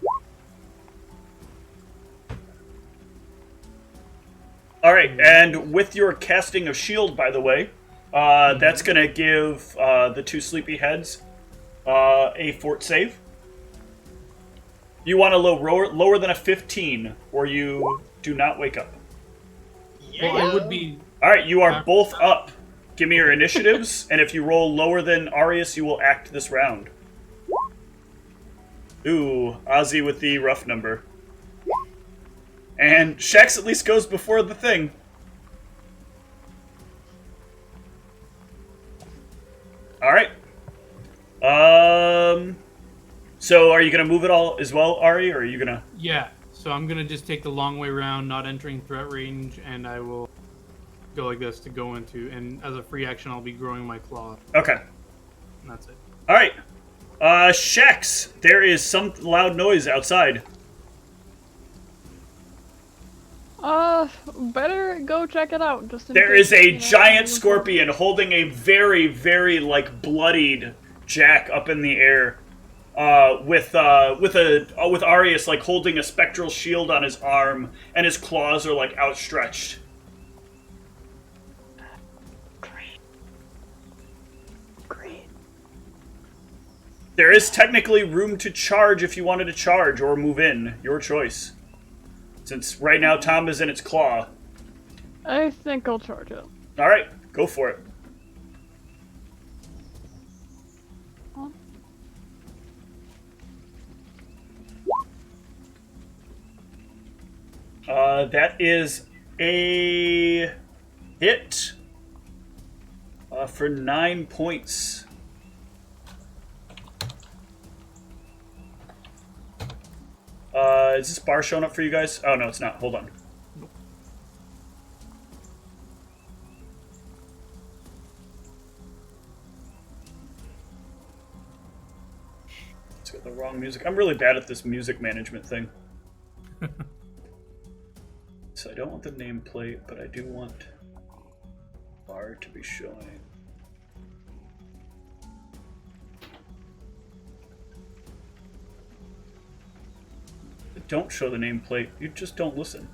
All right, and with your casting of shield, by the way, that's going to give the two sleepyheads a fort save. You want to lower than a 15, or you do not wake up. Well, I would be. All right, you are both up. Give me your initiatives, and if you roll lower than Arius, you will act this round. Ooh, Ozzy with the rough number. And Shax at least goes before the thing. All right. So are you going to move it all as well, Ari, or are you going to... Yeah, so I'm going to just take the long way around, not entering threat range, and I will go like this to go into, and as a free action, I'll be growing my claw. Okay. And that's it. All right. Shax, there is some loud noise outside. Better go check it out. Just in There case, is a you know, giant scorpion holding a very, very, like, bloodied Jack up in the air. With Arius, like, holding a spectral shield on his arm, and his claws are, like, outstretched. Great. There is technically room to charge if you wanted to charge or move in. Your choice. Since right now Tom is in its claw. I think I'll charge it. Alright, go for it. That is a hit for 9 points. Is this bar showing up for you guys? Oh, no, it's not. Hold on. It's got the wrong music. I'm really bad at this music management thing. So I don't want the nameplate, but I do want bar to be showing. Don't show the nameplate. You just don't listen.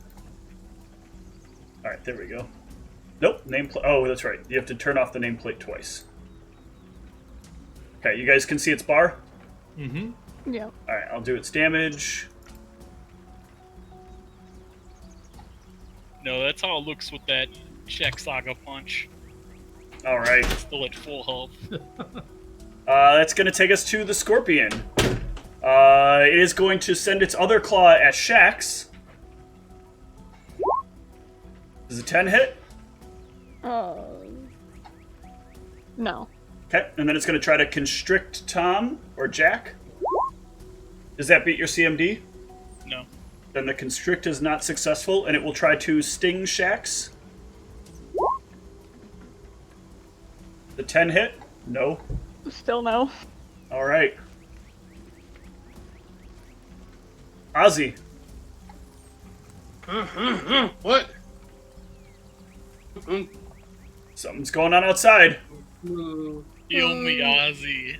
Alright, there we go. Nope, nameplate. Oh, that's right. You have to turn off the nameplate twice. Okay, you guys can see its bar? Mm-hmm. Yeah. Alright, I'll do its damage. No, that's how it looks with that Czech Saga punch. Alright. Still at full health. That's going to take us to the Scorpion. It is going to send its other claw at Shax. Does a 10 hit? No. Okay, and then it's going to try to constrict Tom or Jack. Does that beat your CMD? No. Then the constrict is not successful, and it will try to sting Shax. The 10 hit? No. Still no. Alright. Ozzy. What? Something's going on outside. Heal me, Ozzy.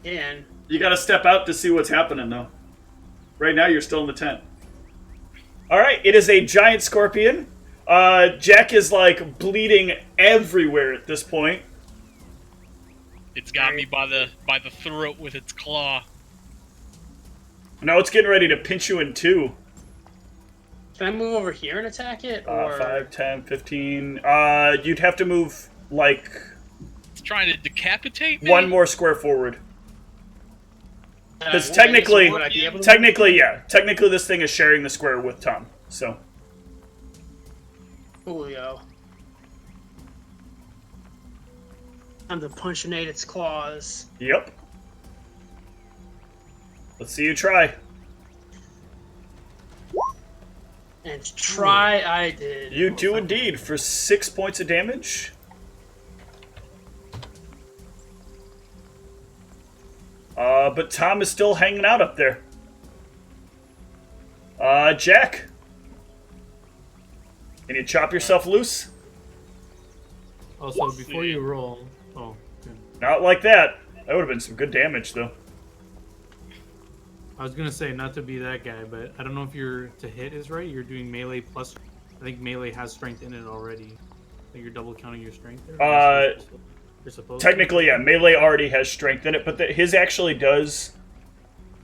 And You gotta step out to see what's happening, though. Right now, you're still in the tent. Alright, it is a giant scorpion. Jack is, like, bleeding everywhere at this point. It's got me by the throat with its claw. Now it's getting ready to pinch you in two. can I move over here and attack it? Or 5, 10, 15. You'd have to move, like, It's trying to decapitate me? one more square forward. Because would technically, I be able to technically this thing is sharing the square with Tom. So, Julio. Time to punchinate its claws. yep. Let's see you try. And try I did. You do indeed for 6 points of damage. But Tom is still hanging out up there. Jack. Can you chop yourself loose? Also, Let's before see. you roll, oh, good. Not like that. That would have been some good damage, though. I was gonna say not to be that guy, but I don't know if you're to hit is right. You're doing melee plus. I think melee has strength in it already. I think you're double counting your strength there. You're supposed Technically, yeah, melee already has strength in it, but his actually does...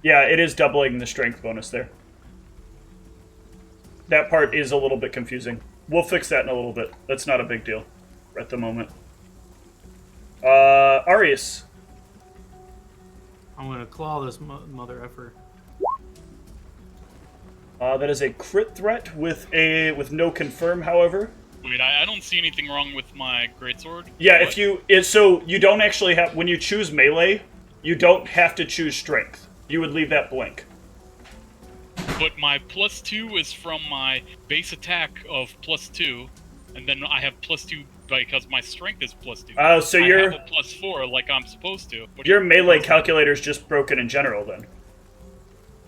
Yeah, it is doubling the strength bonus there. That part is a little bit confusing. We'll fix that in a little bit. That's not a big deal at the moment. Arius. I'm gonna claw this mother effer. That is a crit threat with no confirm, however. Wait, I don't see anything wrong with my greatsword. Yeah, What? so you don't actually have, when you choose melee, you don't have to choose strength. You would leave that blank. But my +2 is from my base attack of +2, and then I have +2 because my strength is +2. Oh, so I your have a +4 like I'm supposed to. What do your you- melee calculator is just broken in general then.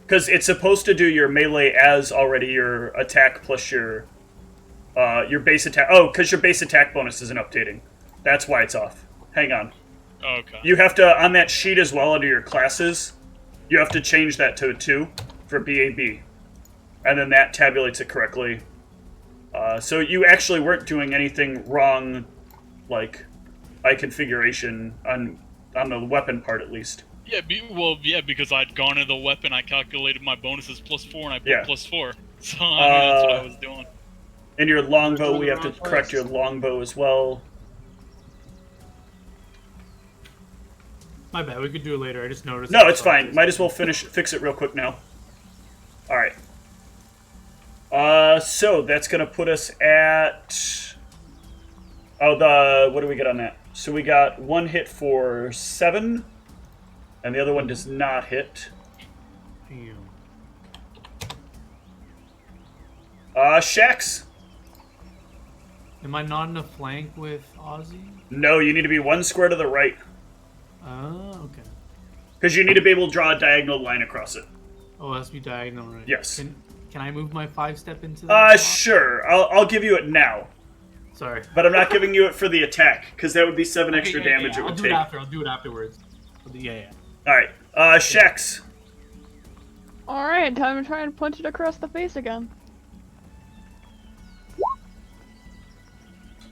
Because it's supposed to do your melee as already your attack plus your base attack. Oh, because your base attack bonus isn't updating. That's why it's off. Hang on. Okay. You have to, on that sheet as well under your classes, you have to change that to a 2 for BAB. And then that tabulates it correctly. So you actually weren't doing anything wrong, like, by configuration on the weapon part at least. Yeah, because I'd gone into the weapon, I calculated my bonuses +4, and I put Yeah. +4. So, I mean, that's what I was doing. And your longbow, doing we the have to wrong correct place. your longbow as well. My bad. We could do it later. I just noticed. No, it's fine. Might as well fix it real quick now. Alright. So that's gonna put us at... Oh, what do we get on that? So we got one hit for 7, and the other one does not hit. Damn. Shax. Am I not in a flank with Ozzy? No, you need to be one square to the right. Oh, okay. Because you need to be able to draw a diagonal line across it. Oh, it has to be diagonal, right? Yes. Can I move my 5-step into the Sure. I'll give you it now. Sorry. But I'm not giving you it for the attack, because that would be 7 extra Okay, yeah, damage yeah. it would I'll do take. it after. I'll do it afterwards. Yeah. Alright. Shax. Alright, time to try and punch it across the face again.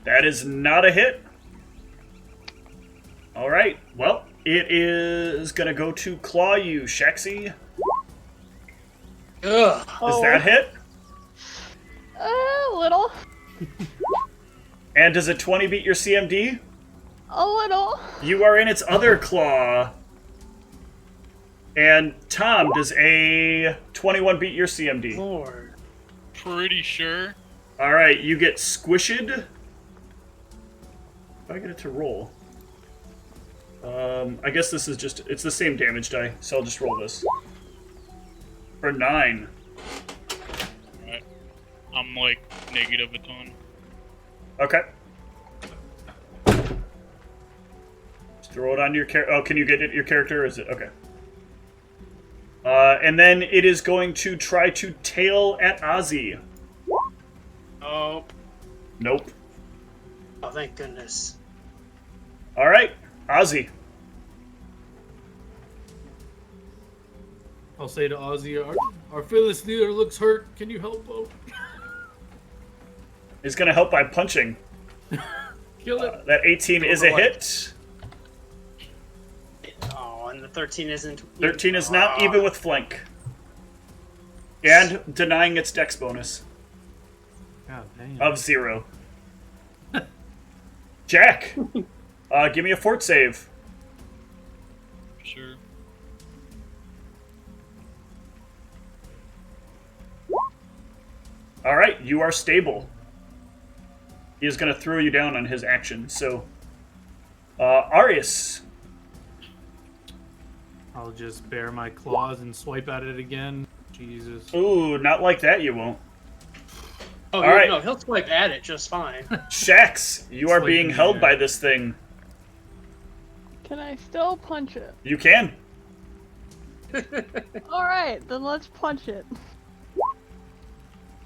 That is not a hit. Alright, well, it is gonna go to claw you, Shaxy. Ugh. Does that hit? A little. And does a 20 beat your CMD? A little. You are in its other claw. And Tom, does a 21 beat your CMD? Lord. Pretty sure. Alright, you get squished. If I get it to roll. I guess this is just, it's the same damage die, so I'll just roll this. For 9. Alright. I'm like negative a ton. Okay. Just throw it onto your character. Oh, can you get it, your character? Or is it? Okay. And then it is going to try to tail at Ozzy. Oh, Nope. oh, thank goodness. All right, Ozzy. I'll say to Ozzy, our fearless leader looks hurt. Can you help out? Is going to help by punching. Kill it. That 18 is a hit. Oh, and the 13 isn't. 13 is not even with flank. And denying its dex bonus God damn. of 0. Jack, give me a fort save. Sure. All right, you are stable. He is going to throw you down on his action. So, Arius. I'll just bare my claws and swipe at it again. Jesus. Ooh, not like that you won't. Oh, All right. no, he'll swipe at it just fine. Shax, you are Swipe being me, held yeah. by this thing. Can I still punch it? You can. Alright, then let's punch it.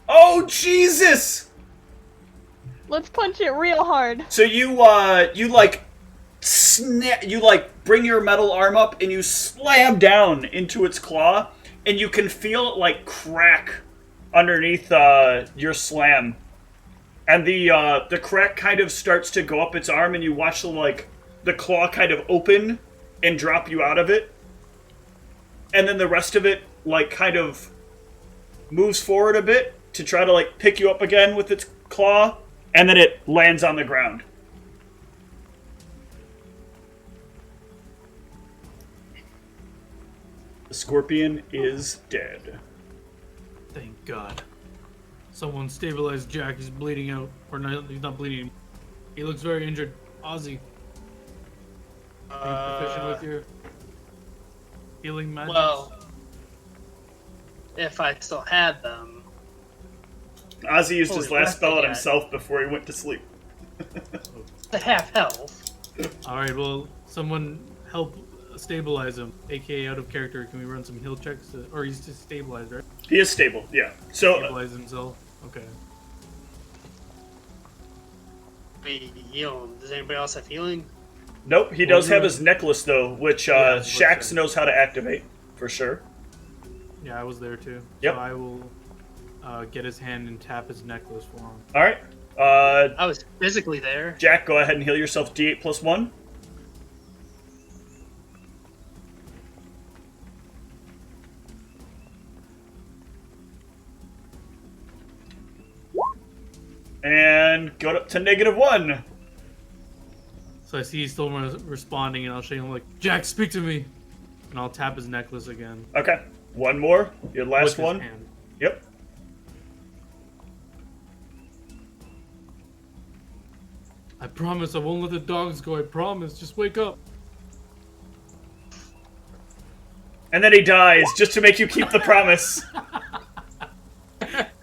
Oh, Jesus! Let's punch it real hard. So you like bring your metal arm up and you slam down into its claw, and you can feel it like crack underneath your slam, and the crack kind of starts to go up its arm, and you watch the claw kind of open and drop you out of it, and then the rest of it kind of moves forward a bit to try to pick you up again with its claw, and then it lands on the ground. The scorpion is dead. Thank God. Someone stabilized Jack. He's bleeding out. Or no, he's not bleeding. He looks very injured. Ozzy, are you proficient with your healing magic? Well, if I still had them. Ozzy used his Holy last spell on crap, himself before he went to sleep. The half health. Alright, well, someone help stabilize him. AKA out of character. Can we run some heal checks? Or he's just stabilized, right? He is stable, yeah. So, Stabilize himself. Okay. We heal him. Does anybody else have healing? nope, he does have his necklace, though, which Yeah, what's Shax that? knows how to activate, for sure. Yeah, I was there too. Yep. So I will get his hand and tap his necklace for him. Alright, I was physically there. Jack, go ahead and heal yourself D8 plus 1. And go up to -1. So I see he's still responding, and I'll show him like, Jack, speak to me, and I'll tap his necklace again. Okay, one more. Your last with his one. hand. Yep. I promise I won't let the dogs go. I promise. Just wake up. And then he dies, just to make you keep the promise.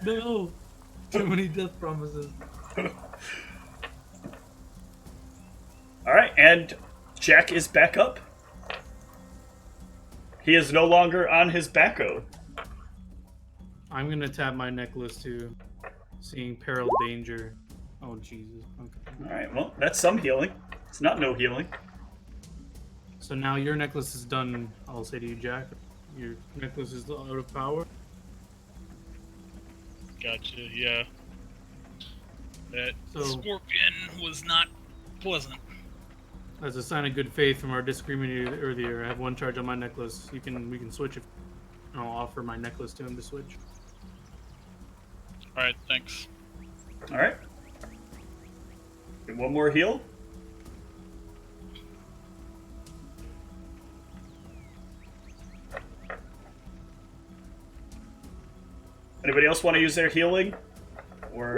No. Too many death promises. Alright, and Jack is back up. He is no longer on his backo. I'm gonna tap my necklace too. Seeing peril, danger. Oh Jesus. Okay. Alright, well, that's some healing. It's not no healing. So now your necklace is done. I'll say to you, Jack. Your necklace is out of power. Gotcha. Yeah. That So- scorpion was not pleasant. As a sign of good faith from our disagreement earlier, I have one charge on my necklace. We can switch if and I'll offer my necklace to him to switch. All right. Thanks. Alright. One more heal. Anybody else want to use their healing? Or...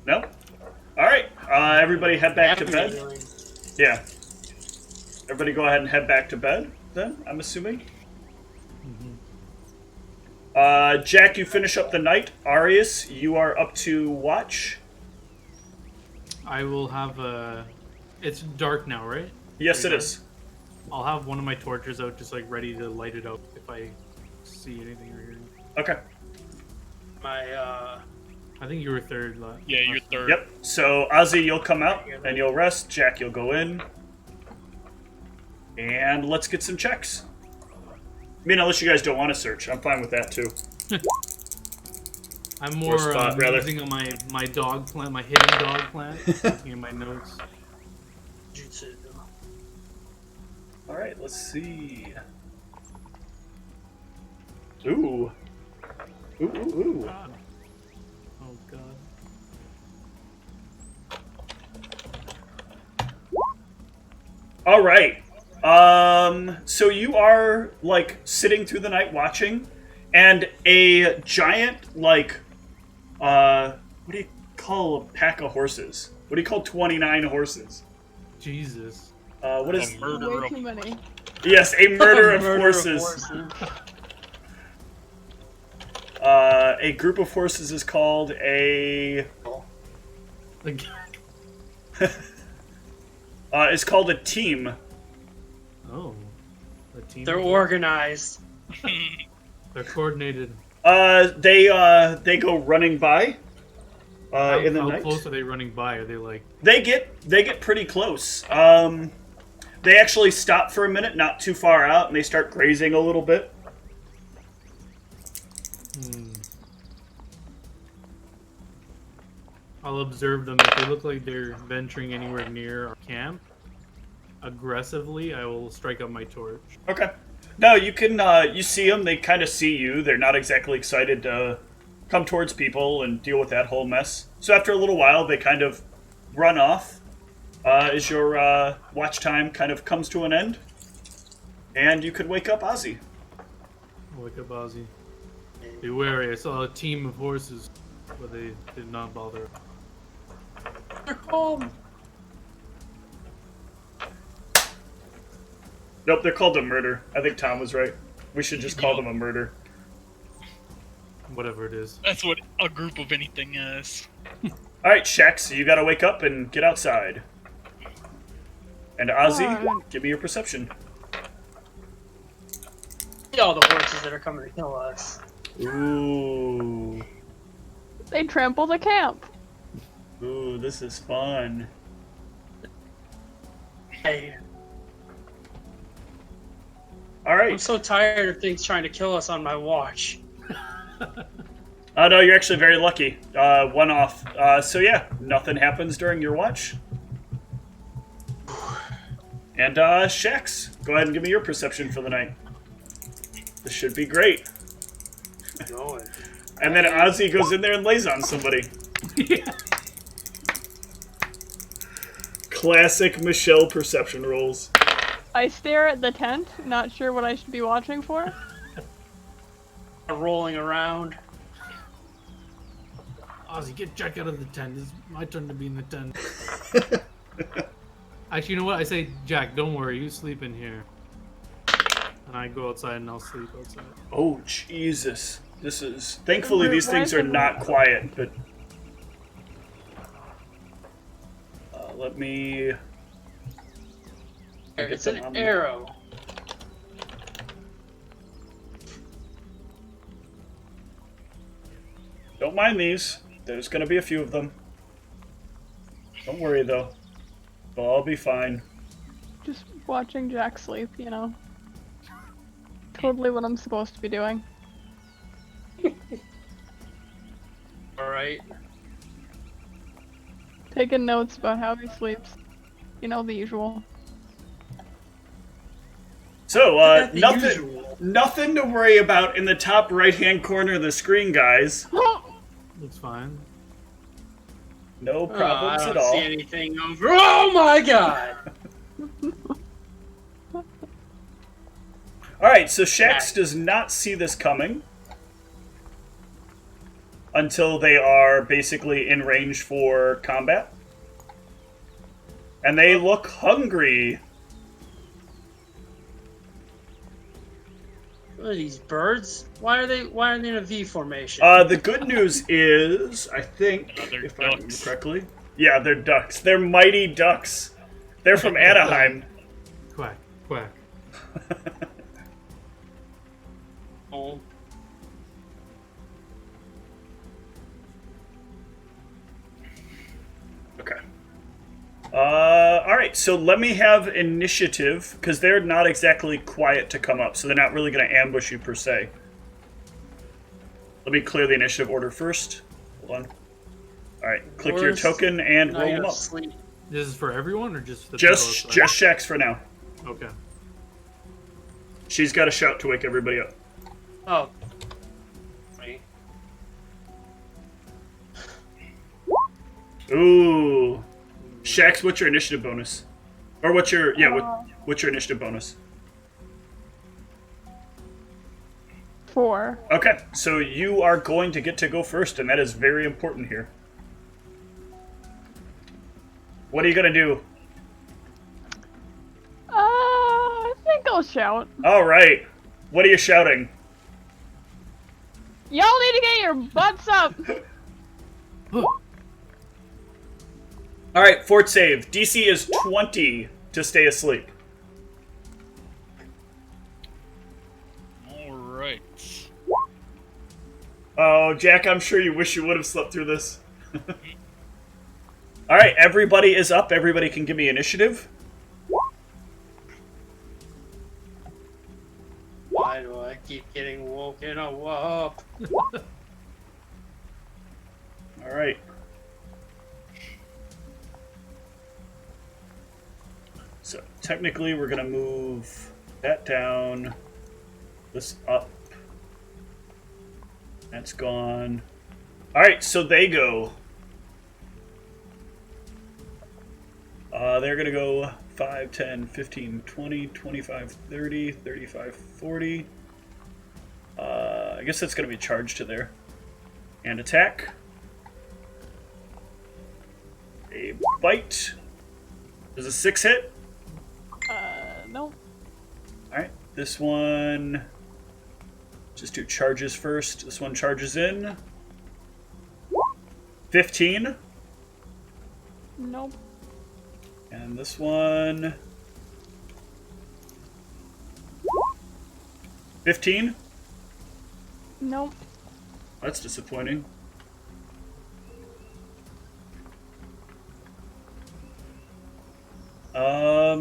No? Alright, everybody head back to Have bed. healing. Yeah. Everybody go ahead and head back to bed, then, I'm assuming. Jack, you finish up the night. Arius, you are up to watch. I will have a. It's dark now, right? Yes, it is. I'll have one of my torches out, just like ready to light it up if I see anything or hear anything. Okay. I think you were third. Yeah, you're last time. third. Yep. So Ozzy, you'll come out and you'll rest. Jack, you'll go in. And let's get some checks. I mean, unless you guys don't want to search, I'm fine with that too. I'm more spot, rather. using my dog plant, my hidden dog plant, looking at my notes. Jutsu. All right, let's see. Ooh. Ooh, ooh, ooh. God. Oh God. All right. So you are like sitting through the night watching, and a giant like, what do you call a pack of horses? What do you call 29 horses? Jesus. What is? A murder Way of too many. Yes, a murder of Murder horses. A group of horses is called a. Like, It's called a team. oh. A team. They're organized. They're coordinated. They go running by. How, In the how night. close are they running by? Are they like? They get pretty close. They actually stop for a minute, not too far out, and they start grazing a little bit. I'll observe them. If they look like they're venturing anywhere near our camp, aggressively, I will strike up my torch. Okay. No, you can. You see them. They kind of see you. They're not exactly excited to come towards people and deal with that whole mess. So after a little while, they kind of run off. As your watch time kind of comes to an end, and you could wake up Ozzy. I'll wake up Ozzy. Be wary, I saw a team of horses, but they did not bother. They're calm. Nope, they're called a murder. I think Tom was right. We should just call them a murder. Whatever it is. That's what a group of anything is. All right, Shax, so you gotta wake up and get outside. And Ozzy, Alright. give me your perception. See all the horses that are coming to kill us. Ooh. They trample the camp. Ooh, this is fun. Hey, All I'm right. so tired of things trying to kill us on my watch. Oh, no, you're actually very lucky. One off. So yeah, nothing happens during your watch. And Shax, go ahead and give me your perception for the night. This should be great. Going. And then Ozzy goes in there and lays on somebody. Yeah. Classic Michelle perception rolls. I stare at the tent, not sure what I should be watching for. Rolling around. Ozzy, get Jack out of the tent. It's my turn to be in the tent. Actually, you know what? I say, Jack, don't worry. You sleep in here. And I go outside and I'll sleep outside. Oh, Jesus. This is... Thankfully, these Why things is are it- not quiet, but... Let me... It's them an on. arrow. Don't mind these. There's gonna be a few of them. Don't worry, though. They'll all be fine. Just watching Jack sleep, you know. Totally what I'm supposed to be doing. Alright. Taking notes about how he sleeps. You know, the usual. So, Not the nothing... usual. Nothing to worry about in the top right-hand corner of the screen, guys. Looks fine. No I problems don't at all. see anything over. Oh my god! Alright, so Shax does not see this coming until they are basically in range for combat. And they look hungry. What are these birds? Why are they in a V formation? The good news is, I think, They're if I remember ducks. correctly, yeah, they're ducks. They're mighty ducks. They're from Anaheim. Quack. Oh. Okay. All right. So let me have initiative because they're not exactly quiet to come up, so they're not really going to ambush you per se. Let me clear the initiative order first. Hold on. All right. Click your Worst token and night roll them of up. sleep. This is for everyone or just the people Just outside? Shax for now. Okay. She's got a shout to wake everybody up. Oh. Right. Ooh. Shax, what's your initiative bonus? Or what's your what's your initiative bonus? 4. Okay, so you are going to get to go first, and that is very important here. What are you gonna do? I think I'll shout. All right. What are you shouting? Y'all need to get your butts up. All right, fort save. DC is 20 to stay asleep. All right. Oh, Jack, I'm sure you wish you would have slept through this. All right, everybody is up. Everybody can give me initiative. Why do I keep getting woken up? All right. So technically, we're gonna move that down, this up. That's gone. All right, so they go. They're gonna go 5, 10, 15, 20, 25, 30, 35, 40. I guess that's gonna be charged to there. And attack. A bite. Does a 6 hit? No. Alright, this one... Just do charges first. This one charges in. 15. Nope. And this one... 15. Nope. That's disappointing.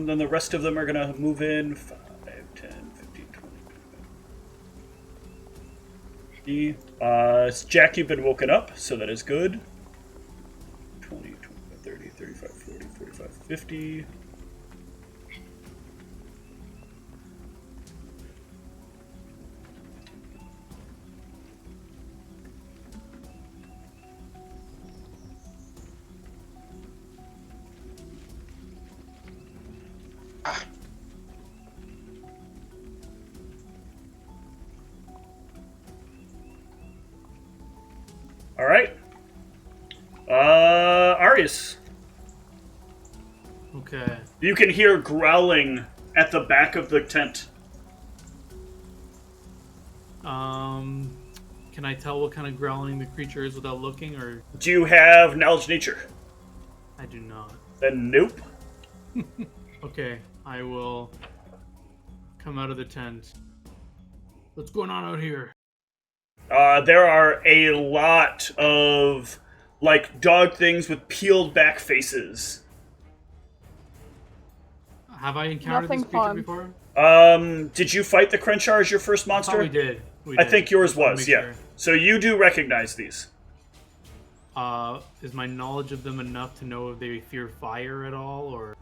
Then the rest of them are gonna move in 5, 10, 15, 20, 50. Jack, you've been woken up, so that is good. 20, 25, 30, 35, 40, 45, 50. All right. Arius. Okay. You can hear growling at the back of the tent. Can I tell what kind of growling the creature is without looking, or Do you have knowledge nature? I do not? Then nope. Okay, I will come out of the tent. What's going on out here? There are a lot of, like, dog things with peeled back faces. Have I encountered Nothing this creature fun. before? Did you fight the Crunchar as your first I thought monster? we did. I think yours Just wanna was, make yeah. sure. So you do recognize these. Is my knowledge of them enough to know if they fear fire at all, or?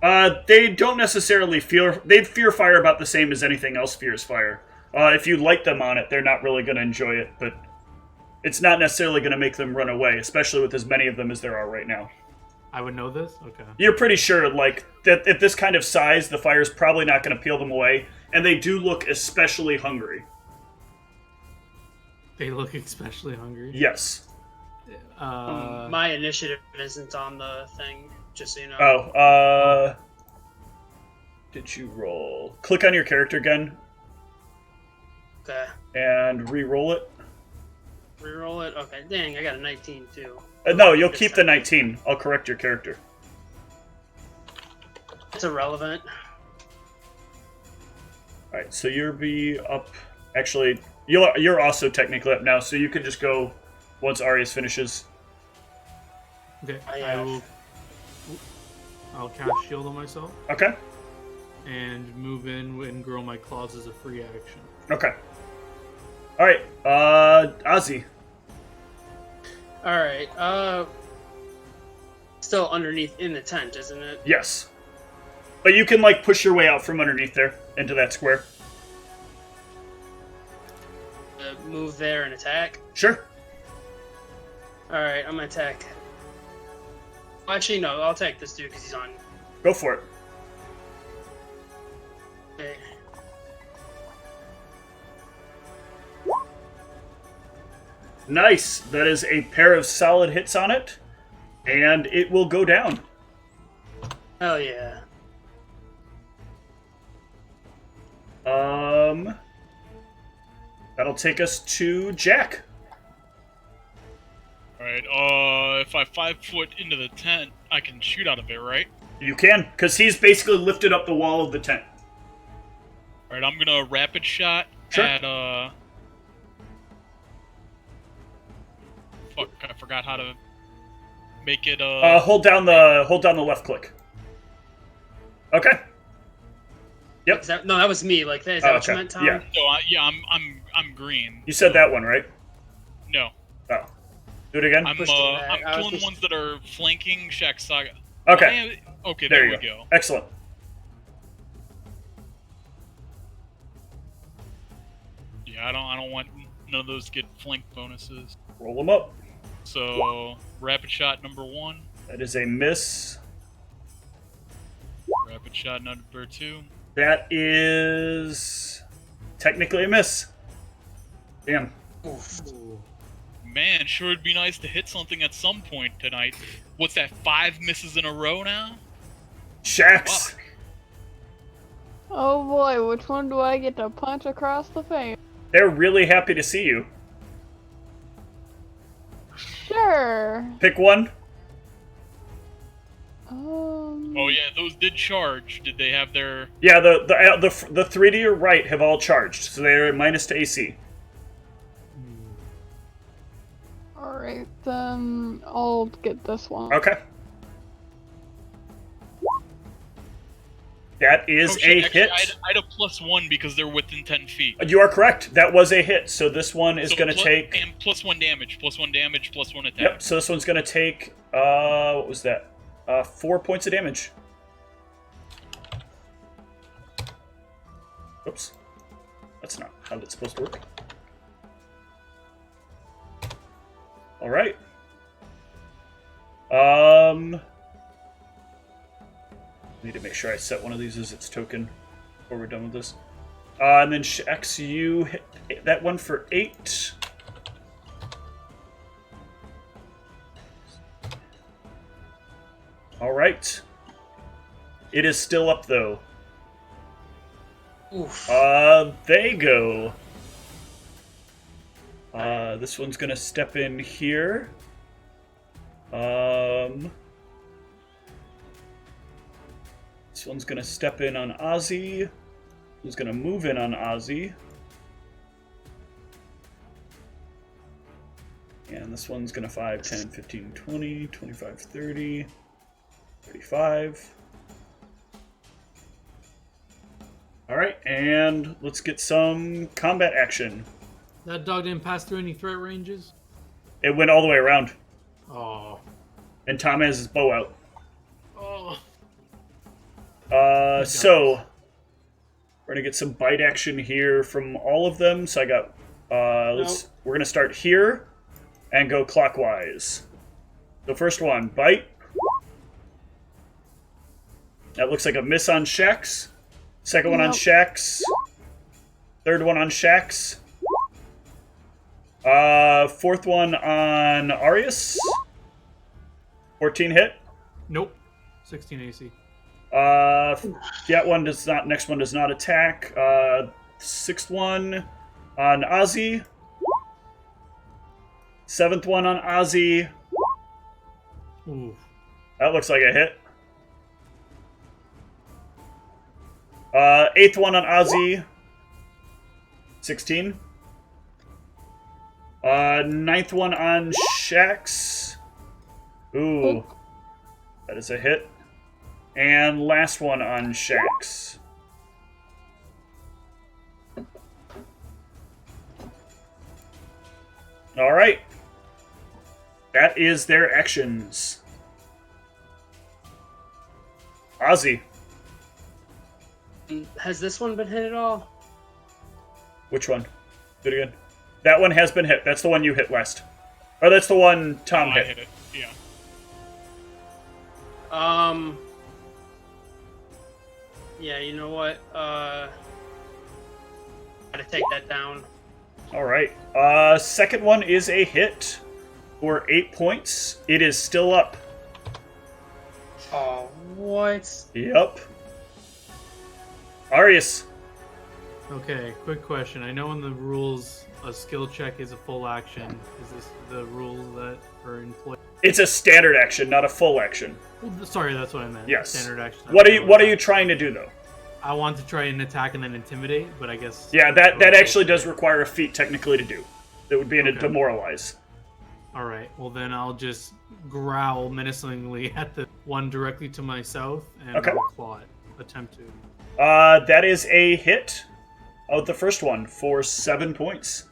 They don't necessarily fear... They fear fire about the same as anything else fears fire. If you light them on it, they're not really going to enjoy it, but it's not necessarily going to make them run away, especially with as many of them as there are right now. I would know this? Okay. You're pretty sure, like, that at this kind of size, the fire's probably not going to peel them away, and they do look especially hungry. They look especially hungry. Yes. My initiative isn't on the thing, just so you know. Oh, did you roll? Click on your character again Okay. and re-roll it. Reroll it? Okay, dang, I got a 19 too. No, you'll keep the 19. I'll correct your character. It's irrelevant. Alright, so you'll be up. Actually, you're also technically up now, so you can just go once Arius finishes. Okay, I, I'll cast shield on myself Okay. and move in and grow my claws as a free action. Okay. Alright, Ozzy. Alright, still underneath in the tent, isn't it? Yes. But you can, like, push your way out from underneath there into that square. Move there and attack. Sure. Alright, I'm gonna attack. Actually, no, I'll attack this dude because he's on. Go for it. Okay. Nice. That is a pair of solid hits on it, and it will go down. Hell yeah. That'll take us to Jack. Alright, if I 5 foot into the tent, I can shoot out of it, right? You can, because he's basically lifted up the wall of the tent. Alright, I'm gonna rapid shot Sure. at, fuck, I forgot how to make it, Hold down the left click. Okay. Yep. No, that was me. Like, is that what you okay. meant, Tom? Yeah. No, I'm green. You said that one, right? No. Oh. Do it again. I'm Pushed it back. I was killing the just- ones that are flanking Shack Saga. Okay. Okay, There there you we go. Excellent. Yeah, I don't want none of those to get flank bonuses. Roll them up. So, rapid shot number 1, That is a miss. rapid shot number 2. That is technically a miss. Damn. Oof. Man, sure would be nice to hit something at some point tonight. What's that, 5 misses in a row now? Shax. Fuck. Oh boy, which one do I get to punch across the face? They're really happy to see you. Sure. Pick one. Oh yeah, those did charge. Did they have their... Yeah, the three to your right have all charged, so they're minus to AC. Alright, then I'll get this one. Okay. That is shit, a actually, hit. I had a +1 because they're within 10 feet. You are correct. That was a hit. So this one is So going to take. And +1 damage, +1 damage, +1 attack. Yep. So this one's going to take. What was that? 4 points of damage. Oops. That's not how that's supposed to work. All right. Need to make sure I set one of these as its token before we're done with this. And then X, you hit that one for 8. All right. It is still up though. Oof. They go. This one's gonna step in here. This one's gonna step in on Ozzy. Who's gonna move in on Ozzy. And this one's gonna 5, 10, 15, 20, 25, 30, 35. Alright, and let's get some combat action. That dog didn't pass through any threat ranges? It went all the way around. Oh. And Tom has his bow out. Oh. So we're gonna get some bite action here from all of them. So I got we're gonna start here and go clockwise. The first one, bite. That looks like a miss on Shax. Second one on Nope. Shax. Third one on Shax. Fourth one on Arius. 14 hit. Nope. 16 AC. That one does not. Next one does not attack. Sixth one on Ozzy. Seventh one on Ozzy. Ooh. That looks like a hit. Eighth one on Ozzy. 16. Ninth one on Shax. Ooh. That is a hit. And last one on Shax. Alright. That is their actions. Ozzy. Has this one been hit at all? Which one? Do it again. That one has been hit. That's the one you hit last. Or that's the one Tom I hit. hit it. Yeah. Yeah, you know what? Gotta take that down. Alright. Second one is a hit for 8 points. It is still up. Oh, what? Yep. Arius. Okay, quick question. I know in the rules a skill check is a full action. Is this the rule that are in play? It's a standard action, not a full action. Well, sorry, that's what I meant. Yes. Standard action. What are you trying to do though? I want to try and attack and then intimidate, but I guess... Yeah, that actually does require a feat technically to do. That would be a demoralize. Alright, well then I'll just growl menacingly at the one directly to my south and Okay. claw it. Attempt to. That is a hit of the first one for 7 points.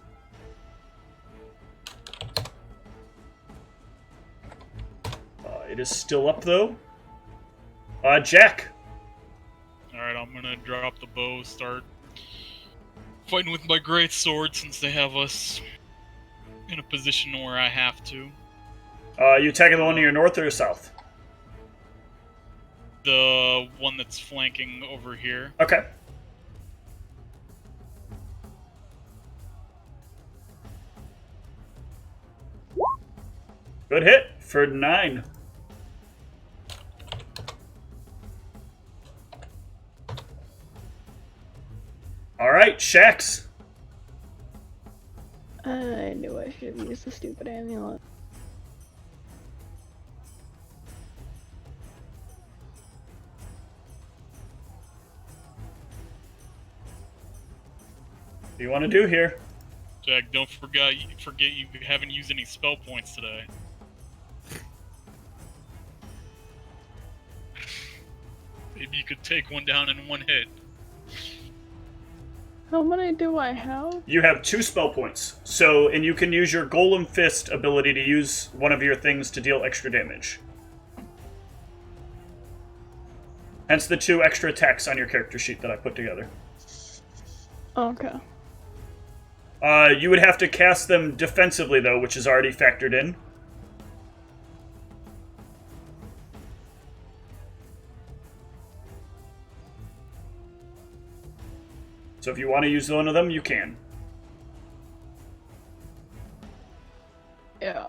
It is still up though. Jack. Alright, I'm gonna drop the bow, start fighting with my great sword since they have us in a position where I have to. You attacking the one to your north or south? The one that's flanking over here. Okay. Good hit for 9. Alright, Shax. I knew I should have used the stupid amulet. What do you want to do here? Jack, don't forget you haven't used any spell points today. Maybe you could take one down in one hit. How many do I have? You have 2 spell points. And you can use your Golem Fist ability to use one of your things to deal extra damage. Hence the 2 extra attacks on your character sheet that I put together. Okay. You would have to cast them defensively, though, which is already factored in. So if you want to use one of them, you can. Yeah.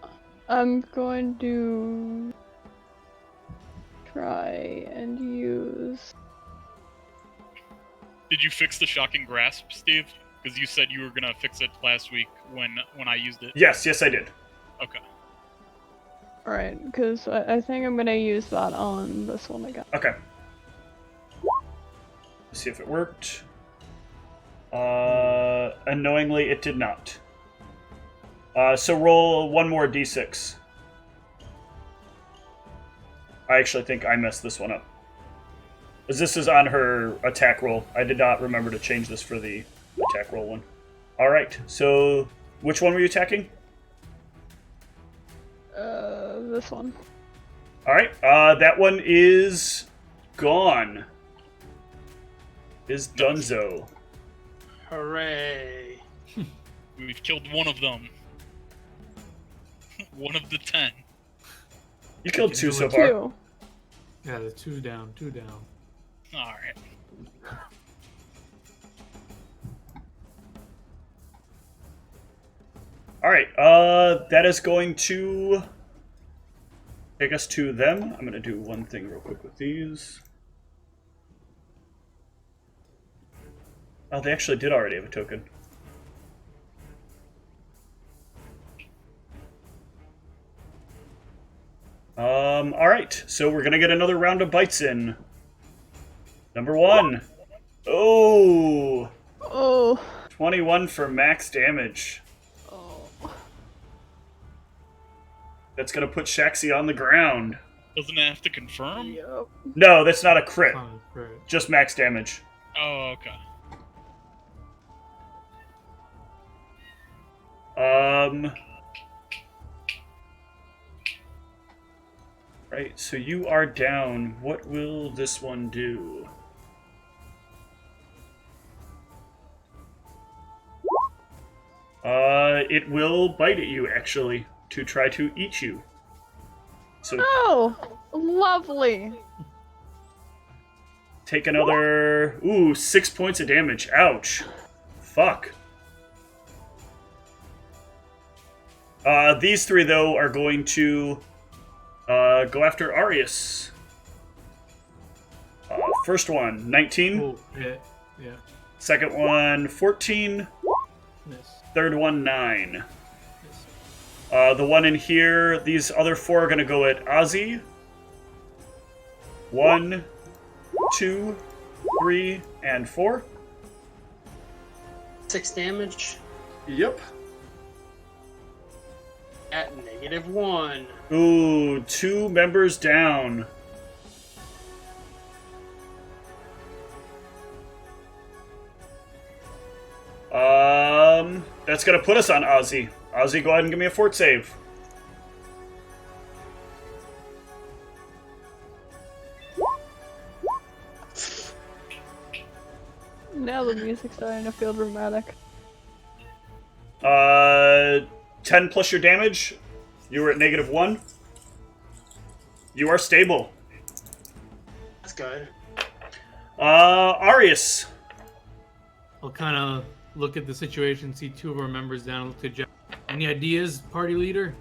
I'm going to try and use... Did you fix the shocking grasp, Steve? Because you said you were gonna fix it last week when I used it. Yes, I did. Okay. Alright, because I think I'm going to use that on this one again. Okay. Let's see if it worked. Annoyingly, it did not. So roll one more d6. I actually think I messed this one up. As this is on her attack roll. I did not remember to change this for the attack roll one. Alright, so which one were you attacking? This one. Alright, that one is gone. Is Dunzo. Hooray. We've killed one of them. One of the 10. You killed 2 so it. far. 2. Yeah, the 2 down, 2 down. Alright. Alright, that is going to take us to them. I'm going to do one thing real quick with these. Oh, they actually did already have a token. Alright, so we're going to get another round of bites in. Number 1. Oh! Oh. 21 for max damage. Oh. That's gonna put Shaxi on the ground. Doesn't it have to confirm? Yep. No, that's not a crit. Oh, great. Just max damage. Oh, okay. Right, so you are down. What will this one do? It will bite at you, actually, to try to eat you. So Oh, lovely. take another... Ooh, 6 points of damage. Ouch. Fuck. These three, though, are going to go after Arius. First one, 19. Oh, yeah. Yeah. Second one, 14. Miss. Third one, 9. Miss. The one in here, these other four are going to go at Ozzy. 1, 2, 3, and 4. 6 damage Yep. at -1. Ooh, 2 members down. That's gonna put us on Ozzy. Ozzy, go ahead and give me a fort save. Now the music's starting to feel dramatic. 10 plus your damage. You were at -1. You are stable. That's good. Arius. I'll kind of look at the situation, see 2 of our members down, look to Jack. Any ideas, party leader?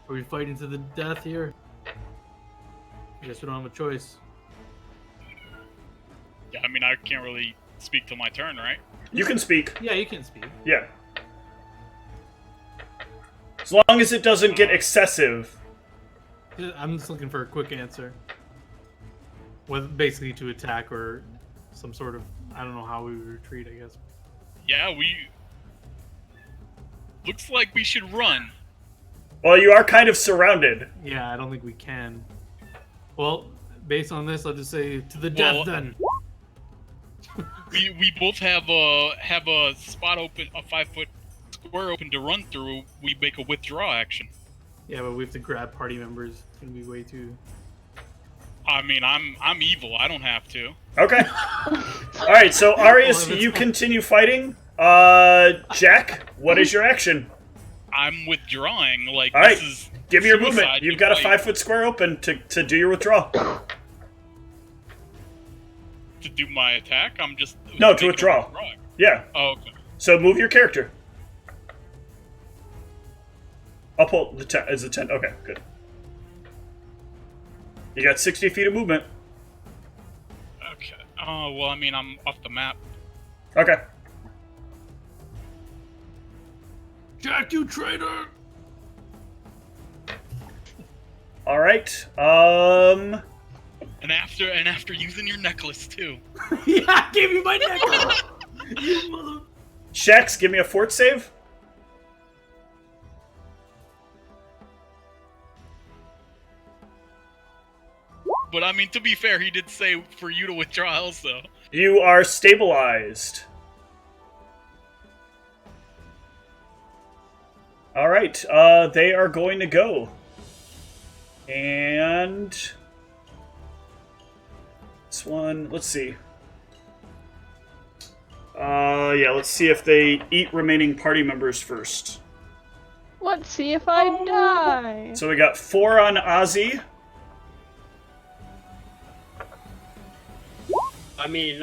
Are we fighting to the death here? I guess we don't have a choice. Yeah, I mean, I can't really speak till my turn, right? You can speak. Yeah, you can speak. Yeah. As long as it doesn't get excessive. I'm just looking for a quick answer. With basically to attack or some sort of, I don't know how we would retreat, I guess. Yeah, looks like we should run. Well, you are kind of surrounded. Yeah, I don't think we can. Well, based on this, I'll just say to the death Well, then. We both have a spot open, a 5-foot square open to run through. We make a withdraw action. Yeah, but we have to grab party members. It's gonna be way too. I mean, I'm evil. I don't have to. Okay. Alright, so Arius, Well, you that's- continue fighting. Jack, what is your action? I'm withdrawing. Like, Alright, this is give me your suicide. movement. You've got a Like, 5-foot square open to do your withdrawal. to do my attack. I'm just No, to making a withdraw. Yeah. Oh, okay. So move your character. I'll pull the 10 as a 10. Okay, good. You got 60 feet of movement. Okay. Oh well, I mean, I'm off the map. Okay. Jack, you traitor! All right. And after using your necklace too. Yeah, I gave you my necklace! You mother... Shax, give me a fort save. But I mean, to be fair, he did say for you to withdraw also. You are stabilized. All right. They are going to go. And this one, let's see. Yeah, let's see if they eat remaining party members first. Let's see if I die. So we got 4 on Ozzy. I mean,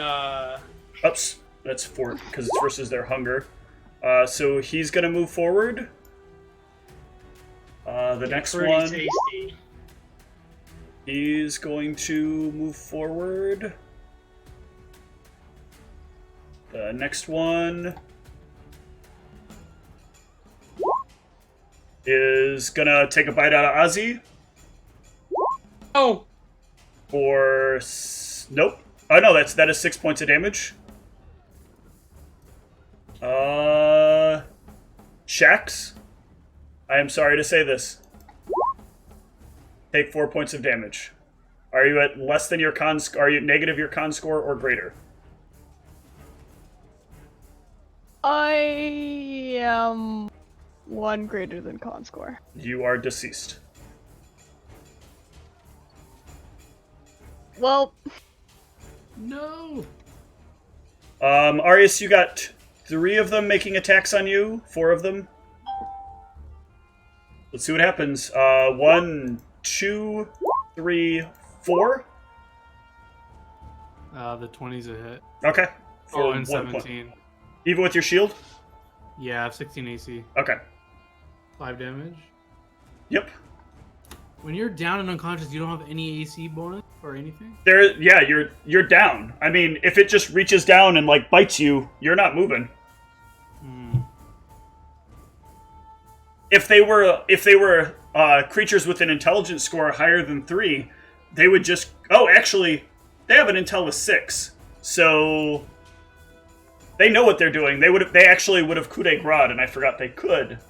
Oops, that's 4 because it's versus their hunger. So he's gonna move forward. The next pretty one, tasty. he's going to move forward. The next one is gonna take a bite out of Ozzy. Oh, Nope. Oh no, that is 6 points of damage. Shax, I am sorry to say this. Take 4 points of damage. Are you at less than your con? Are you negative your con score or greater? I am 1 greater than con score. You are deceased. Well, No. Arius, you got 3 of them making attacks on you. 4 of them. Let's see what happens. 1, 2, 3, 4. The 20's a hit. Okay. Oh, and 1 point. 17. Even with your shield? Yeah, I have 16 AC. Okay. 5 damage. Yep. When you're down and unconscious, you don't have any AC bonus or anything? Yeah, you're down. I mean, if it just reaches down and like bites you, you're not moving. Hmm. If they were creatures with an intelligence score higher than 3, they would just. Oh, actually, they have an intel of 6, so they know what they're doing. They actually would have coup de grace, and I forgot they could.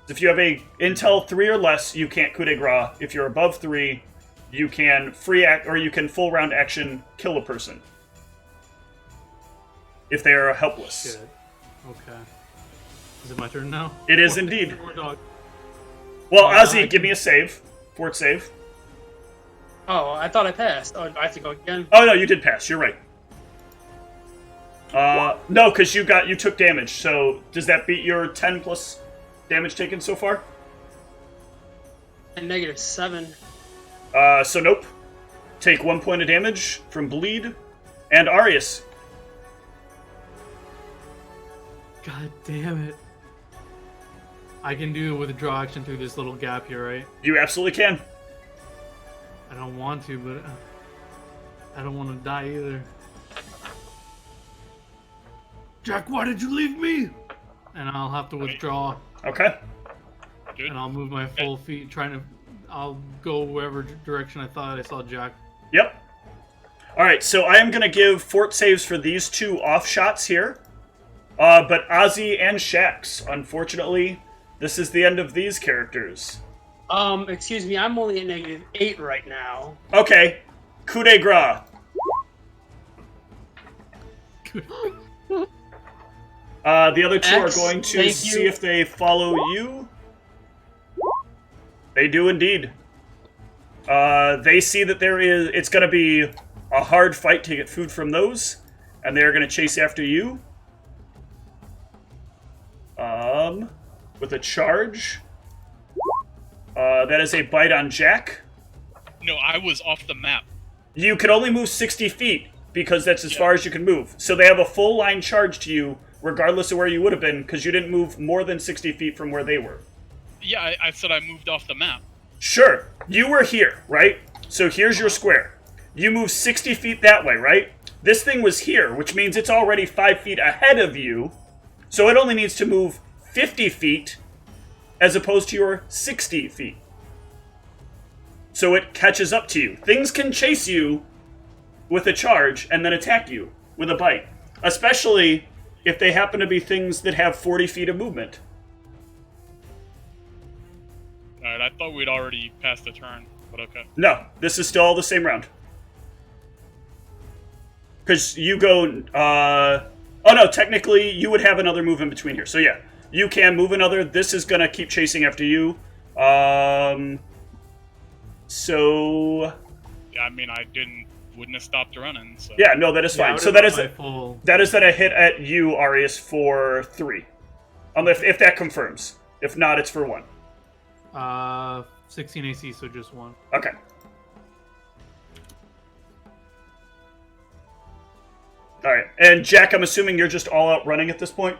If you have a intel 3 or less, you can't coup de grace. If you're above 3, you can free act or you can full round action kill a person if they are helpless. Shit. Okay. Is it my turn now? It is indeed. More dog. Well, I Ozzy, can- give me a save. Fort save. Oh, I thought I passed. Oh, I have to go again. Oh no, you did pass. You're right. No, because you took damage. So does that beat your 10 plus damage taken so far? And -7. So nope. Take 1 point of damage from bleed. And Arius. God damn it. I can do a withdraw action through this little gap here, right? You absolutely can. I don't want to, but I don't want to die either. Jack, why did you leave me? And I'll have to withdraw, Okay. Good. and I'll move my full feet, I'll go wherever direction I thought I saw Jack. Yep. Alright, so I am going to give fort saves for these 2 off shots here. But Ozzy and Shax, unfortunately, this is the end of these characters. Excuse me, I'm only at -8 right now. Okay. Coup de grace. The other 2 X, are going to thank see you. if they follow you. They do indeed. They see that it's going to be a hard fight to get food from those, and they're going to chase after you. With a charge. That is a bite on Jack. No, I was off the map. You can only move 60 feet, because that's as far as you can move. So they have a full line charge to you, regardless of where you would have been, because you didn't move more than 60 feet from where they were. Yeah, I said I moved off the map. Sure, you were here, right? So here's your square. You move 60 feet that way, right? This thing was here, which means it's already 5 feet ahead of you. So it only needs to move 50 feet as opposed to your 60 feet. So it catches up to you. Things can chase you with a charge and then attack you with a bite. Especially if they happen to be things that have 40 feet of movement. Alright, I thought we'd already passed the turn, but okay. No, this is still the same round. Because you go... oh no, technically you would have another move in between here. So yeah, you can move another. This is going to keep chasing after you. So... Yeah, I mean, wouldn't have stopped running, so... Yeah, no, that is Yeah, I fine. would've So that got is my full. that is a hit at you, Arius, for 3. If that confirms. If not, it's for 1. 16 AC, so just 1. Okay. Alright, and Jack, I'm assuming you're just all out running at this point?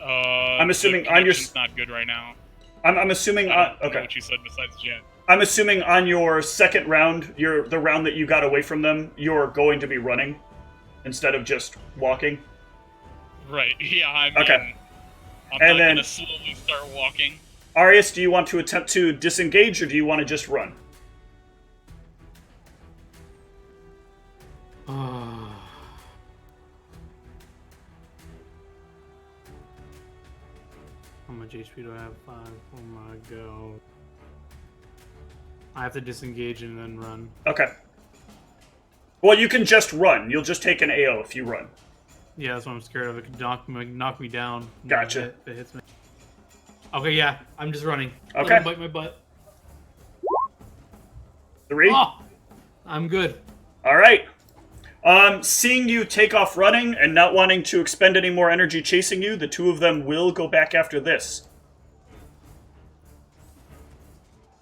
I'm assuming the on your... connection's not good right now. I'm assuming I on... don't know Okay. what you said besides Jen. I'm assuming on your second round, the round that you got away from them, you're going to be running instead of just walking. Right, yeah, I mean... Okay. I'm And not then- gonna slowly start walking. Arius, do you want to attempt to disengage, or do you want to just run? much HP do I have? 5. Oh my god. I have to disengage and then run. Okay. Well, you can just run. You'll just take an AO if you run. Yeah, that's what I'm scared of. It could knock me down. Gotcha. If it hits me. Okay, yeah, I'm just running. Okay. Let him bite my butt. 3. Oh, I'm good. All right. Seeing you take off running and not wanting to expend any more energy chasing you, the two of them will go back after this.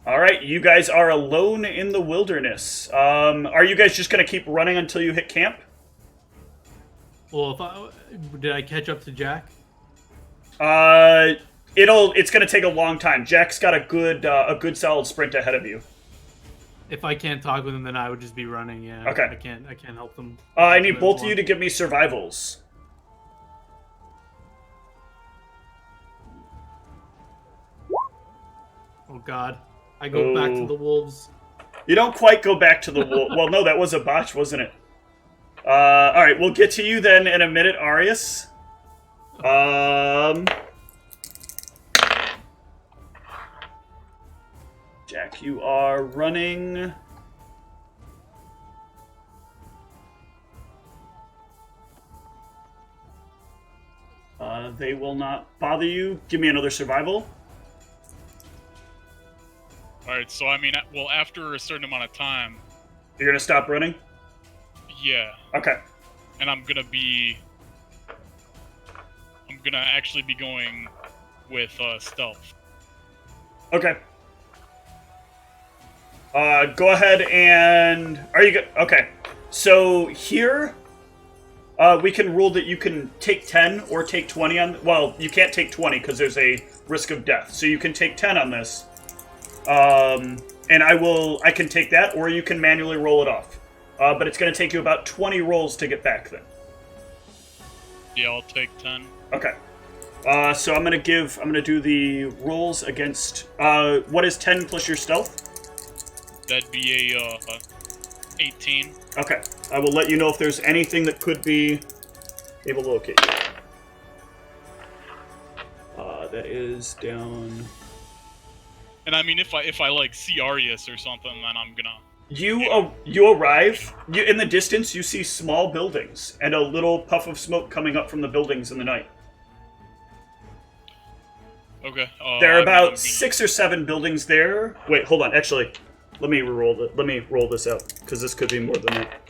All right, you guys are alone in the wilderness. Are you guys just going to keep running until you hit camp? Well, did I catch up to Jack? It's going to take a long time. Jack's got a good solid sprint ahead of you. If I can't talk with him, then I would just be running. Yeah. Okay. I can't help them. I need both of you to give me survivals. Oh God, I go back to the wolves. You don't quite go back to the wolf. Well, no, that was a botch, wasn't it? All right, we'll get to you then in a minute, Arius. Jack, you are running. They will not bother you. Give me another survival. Alright, so I mean, well, after a certain amount of time, You're gonna stop running? yeah, Okay. and I'm gonna actually be going with stealth. Okay. Go ahead and... Are you good? Okay. So here, we can rule that you can take 10 or take 20 on... Well, you can't take 20 because there's a risk of death. So you can take 10 on this. And I can take that, or you can manually roll it off. But it's going to take you about 20 rolls to get back then. Yeah, I'll take 10. Okay. So I'm going to do the rolls against... what is 10 plus your stealth? That'd be a 18. Okay. I will let you know if there's anything that could be able to locate you. That is down... And I mean, if I like see Arius or something, then I'm gonna... You arrive. In the distance, you see small buildings and a little puff of smoke coming up from the buildings in the night. Okay. There are about 6 or 7 buildings there. Wait, hold on. Actually, let me roll this out because this could be more than that.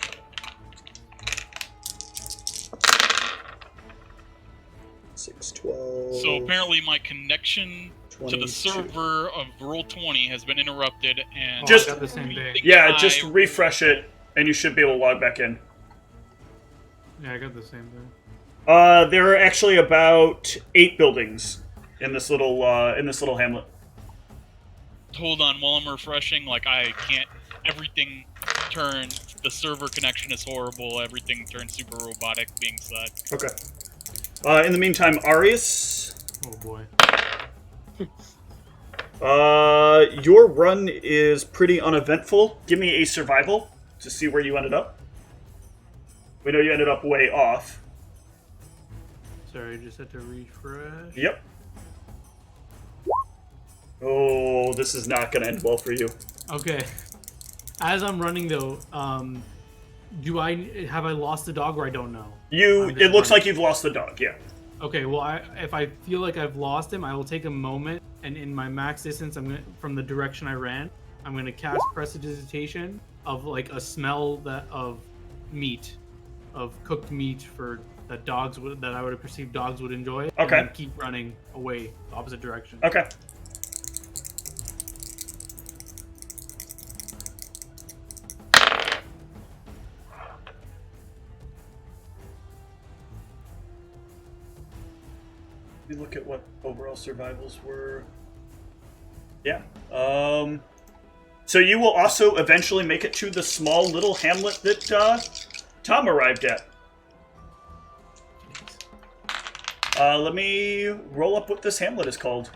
Six, 12. So apparently, my connection to 22. the server of Roll20 has been interrupted, and Just- I got the same thing. Yeah, just refresh it, and you should be able to log back in. Yeah, I got the same thing. There are actually about 8 buildings in this little hamlet. Hold on, while I'm refreshing, like I can't. Everything turns. The server connection is horrible. Everything turns super robotic. Being said. Okay. In the meantime, Arius. Oh boy. Your run is pretty uneventful. Give me a survival to see where you ended up. We know you ended up way off. Sorry, just had to refresh. Yep. Oh, this is not going to end well for you. Okay. As I'm running though, have I lost the dog or I don't know? It looks like you've lost the dog, yeah. Okay, well, if I feel like I've lost him, I will take a moment, and in my max distance, from the direction I ran, I'm gonna cast Prestidigitation of like a smell of meat, of cooked meat that I would have perceived dogs would enjoy. Okay. And then keep running away, the opposite direction. Okay. Let me look at what overall survivals were. Yeah. So you will also eventually make it to the small little hamlet that Tom arrived at. Let me roll up what this hamlet is called.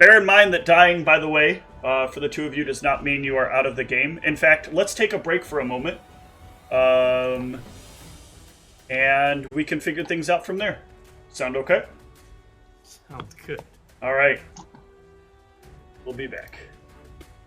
Bear in mind that dying, by the way, for the two of you does not mean you are out of the game. In fact, let's take a break for a moment. And we can figure things out from there. Sound okay? Sounds good. All right. We'll be back.